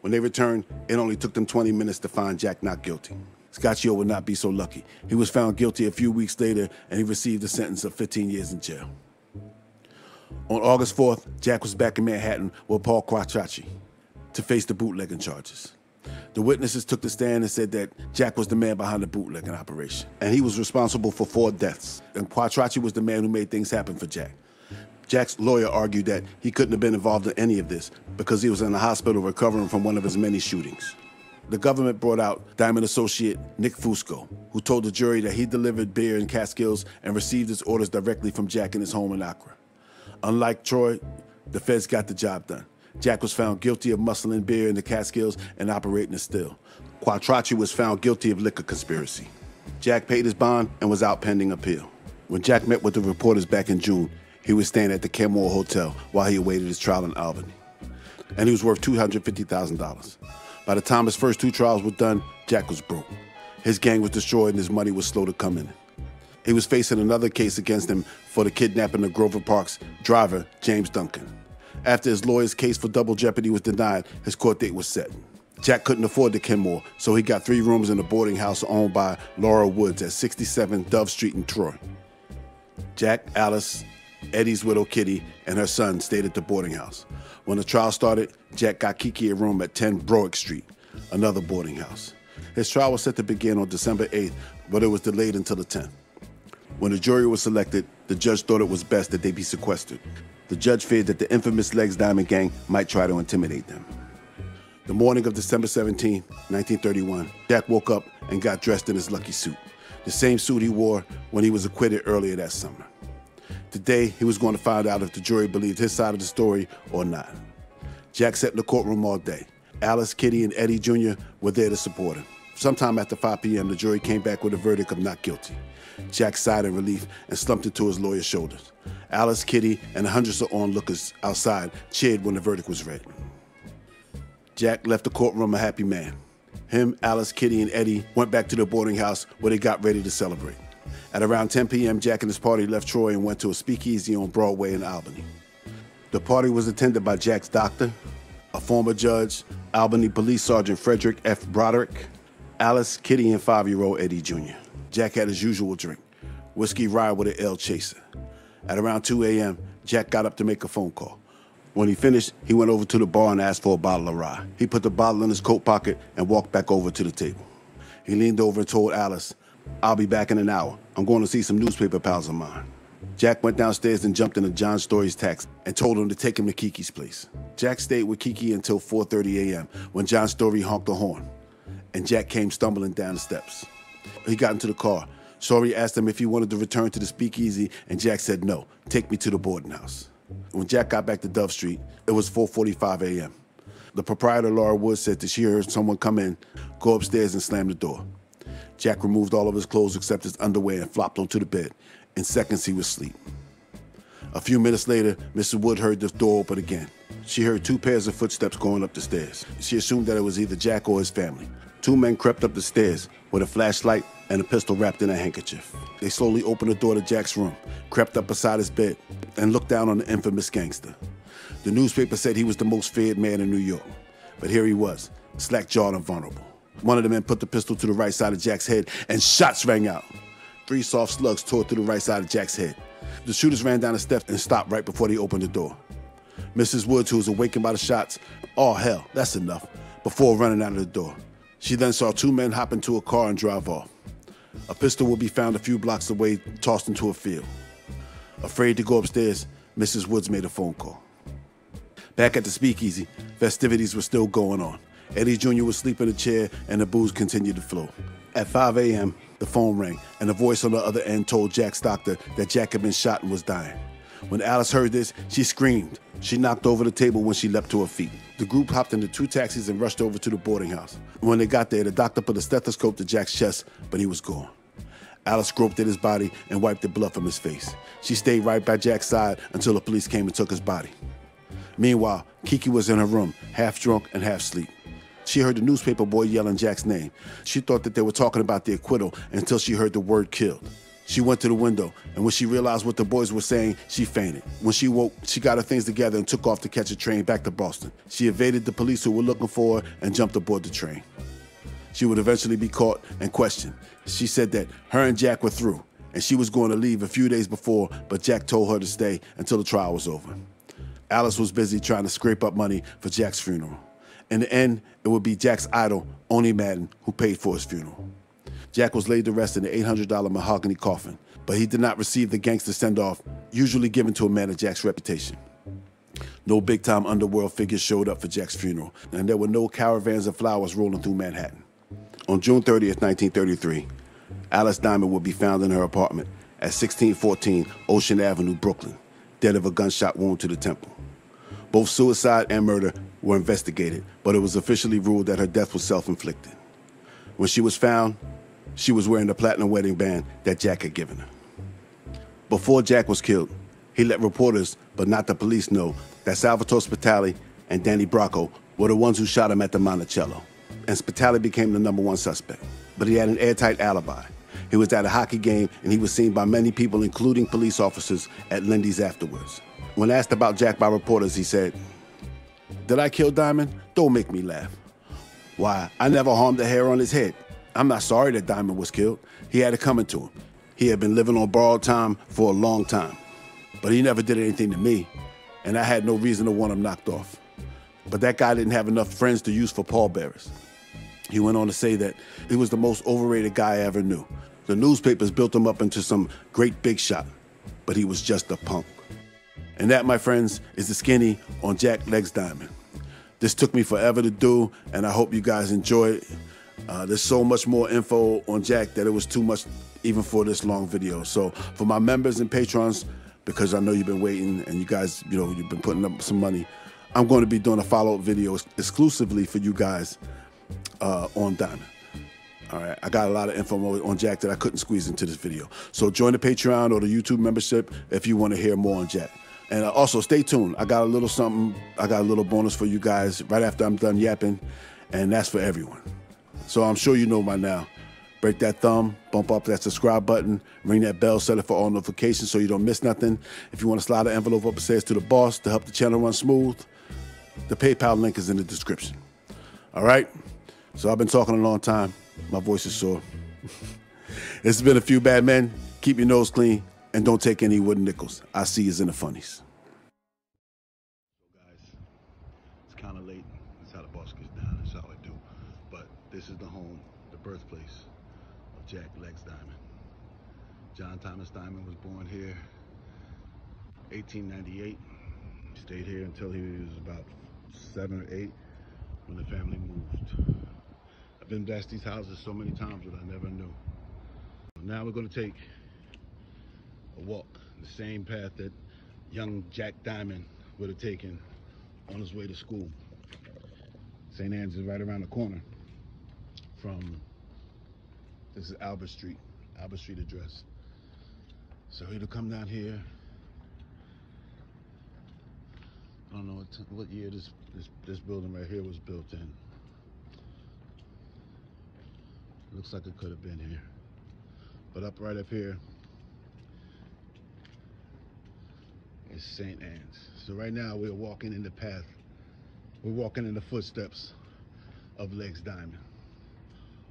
When they returned, it only took them 20 minutes to find Jack not guilty. Scaccio would not be so lucky. He was found guilty a few weeks later, and he received a sentence of 15 years in jail. On August 4th, Jack was back in Manhattan with Paul Quattrocchi to face the bootlegging charges. The witnesses took the stand and said that Jack was the man behind the bootlegging operation, and he was responsible for 4 deaths, and Quattrocchi was the man who made things happen for Jack. Jack's lawyer argued that he couldn't have been involved in any of this because he was in the hospital recovering from one of his many shootings. The government brought out Diamond associate Nick Fusco, who told the jury that he delivered beer in Catskills and received his orders directly from Jack in his home in Accra. Unlike Troy, the feds got the job done. Jack was found guilty of muscling beer in the Catskills and operating a still. Quattrocchi was found guilty of liquor conspiracy. Jack paid his bond and was out pending appeal. When Jack met with the reporters back in June, he was staying at the Kenmore Hotel while he awaited his trial in Albany. And he was worth $250,000. By the time his first 2 trials were done, Jack was broke. His gang was destroyed and his money was slow to come in. He was facing another case against him for the kidnapping of Grover Parks driver, James Duncan. After his lawyer's case for double jeopardy was denied, his court date was set. Jack couldn't afford the Kenmore, so he got 3 rooms in a boarding house owned by Laura Woods at 67 Dove Street in Troy. Jack, Alice, Eddie's widow Kitty, and her son stayed at the boarding house. When the trial started, Jack got Kiki a room at 10 Broick Street, another boarding house. His trial was set to begin on December 8th, but it was delayed until the 10th. When the jury was selected, the judge thought it was best that they be sequestered. The judge feared that the infamous Legs Diamond gang might try to intimidate them. The morning of December 17, 1931, Jack woke up and got dressed in his lucky suit, the same suit he wore when he was acquitted earlier that summer. Today, he was going to find out if the jury believed his side of the story or not. Jack sat in the courtroom all day. Alice, Kitty, and Eddie Jr. were there to support him. Sometime after 5 p.m., the jury came back with a verdict of not guilty. Jack sighed in relief and slumped into his lawyer's shoulders. Alice, Kitty, and hundreds of onlookers outside cheered when the verdict was read. Jack left the courtroom a happy man. Him, Alice, Kitty, and Eddie went back to the boarding house where they got ready to celebrate. At around 10 p.m., Jack and his party left Troy and went to a speakeasy on Broadway in Albany. The party was attended by Jack's doctor, a former judge, Albany Police Sergeant Frederick F. Broderick, Alice, Kitty, and 5-year-old Eddie Jr. Jack had his usual drink, whiskey rye with an ale chaser. At around 2 a.m., Jack got up to make a phone call. When he finished, he went over to the bar and asked for a bottle of rye. He put the bottle in his coat pocket and walked back over to the table. He leaned over and told Alice, "I'll be back in an hour. I'm going to see some newspaper pals of mine." Jack went downstairs and jumped into John Story's taxi and told him to take him to Kiki's place. Jack stayed with Kiki until 4:30 a.m. when John Story honked the horn, and Jack came stumbling down the steps. He got into the car. Story asked him if he wanted to return to the speakeasy, and Jack said no, take me to the boarding house. When Jack got back to Dove Street, it was 4:45 a.m. The proprietor, Laura Wood, said that she heard someone come in, go upstairs and slam the door. Jack removed all of his clothes except his underwear and flopped onto the bed. In seconds, he was asleep. A few minutes later, Mrs. Wood heard the door open again. She heard 2 pairs of footsteps going up the stairs. She assumed that it was either Jack or his family. 2 men crept up the stairs with a flashlight and a pistol wrapped in a handkerchief. They slowly opened the door to Jack's room, crept up beside his bed, and looked down on the infamous gangster. The newspaper said he was the most feared man in New York. But here he was, slack-jawed and vulnerable. One of the men put the pistol to the right side of Jack's head, and shots rang out. 3 soft slugs tore through the right side of Jack's head. The shooters ran down the steps and stopped right before they opened the door. Mrs. Woods, who was awakened by the shots, "Oh, hell, that's enough," before running out of the door. She then saw 2 men hop into a car and drive off. A pistol will be found a few blocks away, tossed into a field. Afraid to go upstairs, Mrs. Woods made a phone call. Back at the speakeasy, festivities were still going on. Eddie Jr. was asleep in a chair, and the booze continued to flow. At 5 a.m., the phone rang, and a voice on the other end told Jack's doctor that Jack had been shot and was dying. When Alice heard this, she screamed. She knocked over the table when she leapt to her feet. The group hopped into 2 taxis and rushed over to the boarding house. When they got there, the doctor put a stethoscope to Jack's chest, but he was gone. Alice groped at his body and wiped the blood from his face. She stayed right by Jack's side until the police came and took his body. Meanwhile, Kiki was in her room, half drunk and half asleep. She heard the newspaper boy yelling Jack's name. She thought that they were talking about the acquittal until she heard the word killed. She went to the window, and when she realized what the boys were saying, she fainted. When she woke, she got her things together and took off to catch a train back to Boston. She evaded the police who were looking for her and jumped aboard the train. She would eventually be caught and questioned. She said that her and Jack were through, and she was going to leave a few days before, but Jack told her to stay until the trial was over. Alice was busy trying to scrape up money for Jack's funeral. In the end, it would be Jack's idol, Oni Madden, who paid for his funeral. Jack was laid to rest in an $800 mahogany coffin, but he did not receive the gangster send-off usually given to a man of Jack's reputation. No big-time underworld figures showed up for Jack's funeral, and there were no caravans of flowers rolling through Manhattan. On June 30th, 1933, Alice Diamond would be found in her apartment at 1614 Ocean Avenue, Brooklyn, dead of a gunshot wound to the temple. Both suicide and murder were investigated, but it was officially ruled that her death was self-inflicted. When she was found, she was wearing the platinum wedding band that Jack had given her. Before Jack was killed, he let reporters, but not the police, know that Salvatore Spitali and Danny Bracco were the ones who shot him at the Monticello, and Spitali became the #1 suspect. But he had an airtight alibi. He was at a hockey game, and he was seen by many people, including police officers, at Lindy's afterwards. When asked about Jack by reporters, he said, "Did I kill Diamond? Don't make me laugh. Why, I never harmed a hair on his head. I'm not sorry that Diamond was killed. He had it coming to him. He had been living on borrowed time for a long time. But he never did anything to me, and I had no reason to want him knocked off. But that guy didn't have enough friends to use for pallbearers." He went on to say that he was the most overrated guy I ever knew. The newspapers built him up into some great big shot, but he was just a punk. And that, my friends, is the skinny on Jack Legs Diamond. This took me forever to do, and I hope you guys enjoy it. There's so much more info on Jack that it was too much even for this long video. So for my members and patrons, because I know you've been waiting and you guys, you've been putting up some money, I'm going to be doing a follow-up video exclusively for you guys on Diamond. All right, I got a lot of info on Jack that I couldn't squeeze into this video. So join the Patreon or the YouTube membership if you want to hear more on Jack. And also stay tuned. I got a little something, I got a little bonus for you guys right after I'm done yapping, and that's for everyone. So I'm sure you know by now. Break that thumb, bump up that subscribe button, ring that bell, set it for all notifications so you don't miss nothing. If you want to slide an envelope upstairs to the boss to help the channel run smooth, the PayPal link is in the description. All right? So I've been talking a long time. My voice is sore. It's been a few bad men. Keep your nose clean and don't take any wooden nickels. I'll see you in the funnies. So guys, it's kind of late. That's how the boss gets down. That's how I do. But this is the home, the birthplace of Jack Legs Diamond. John Thomas Diamond was born here 1898. He stayed here until he was about 7 or 8 when the family moved. I've been past these houses so many times that I never knew. Now we're going to take a walk, the same path that young Jack Diamond would have taken on his way to school. St. Anne's is right around the corner from, this is Albert Street address. So he'll come down here. I don't know what year this building right here was built in. Looks like it could have been here. But right up here is St. Anne's. So right now we're walking in the path. We're walking in the footsteps of Legs Diamond.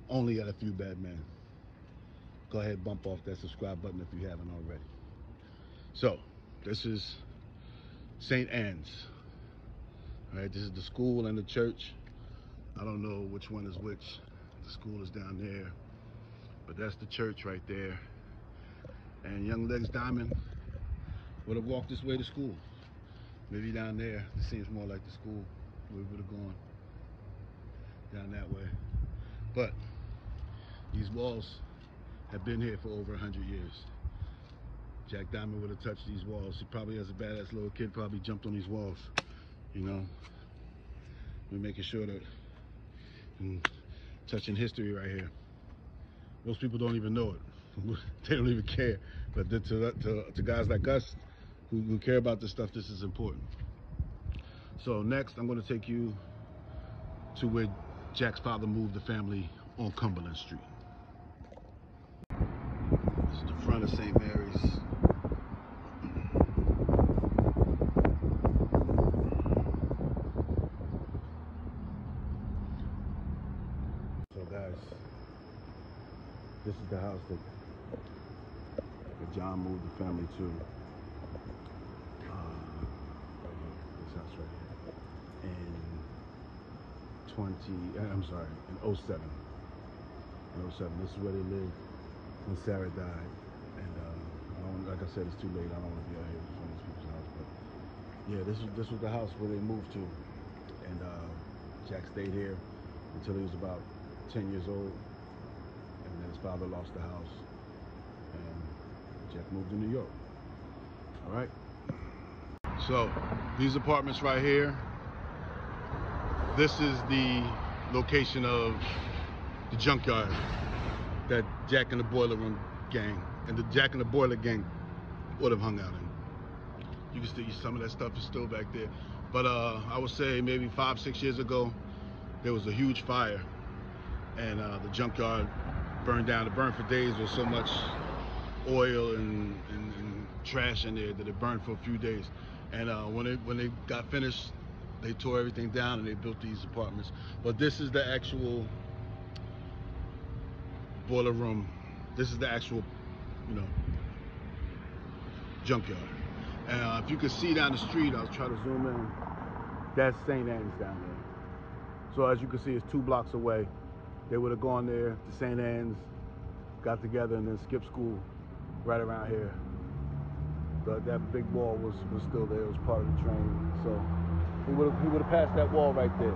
Only got a few bad men. Go ahead, bump off that subscribe button if you haven't already. So this is St. Anne's. All right, this is the school and the church. I don't know which one is which. The school is down there, but that's the church right there. And young Legs Diamond would have walked this way to school. Maybe down there. This seems more like the school. We would have gone down that way. But these walls have been here for over 100 years. Jack Diamond would have touched these walls. He probably, as a badass little kid, probably jumped on these walls. You know, we're making sure that touching history right here. Most people don't even know it. They don't even care. But to guys like us who care about this stuff, this is important. So next, I'm going to take you to where Jack's father moved the family on Cumberland Street. This is the front of St. Mary's. So guys, this is the house that John moved the family to. This house right here. In 07. In 07, this is where they lived when Sarah died. And like I said, it's too late. I don't want to be out here from these people's house. But yeah, this was the house where they moved to. And Jack stayed here until he was about 10 years old. And then his father lost the house. And Jack moved to New York. All right. So these apartments right here, this is the location of the junkyard that Jack and the Boiler Room gang and the Jack and the Boiler gang would have hung out in. You can still use some of that stuff is still back there. But I would say maybe 5-6 years ago, there was a huge fire and the junkyard burned down. It burned for days. There was so much oil and trash in there that it burned for a few days. And when they got finished, they tore everything down and they built these apartments. But this is the actual Boiler Room. This is the actual, junkyard. And if you could see down the street, I'll try to zoom in. That's St. Anne's down there. So as you can see, it's 2 blocks away. They would have gone there to St. Anne's, got together, and then skipped school right around here. That big wall was still there. It was part of the train. So he would have passed that wall right there.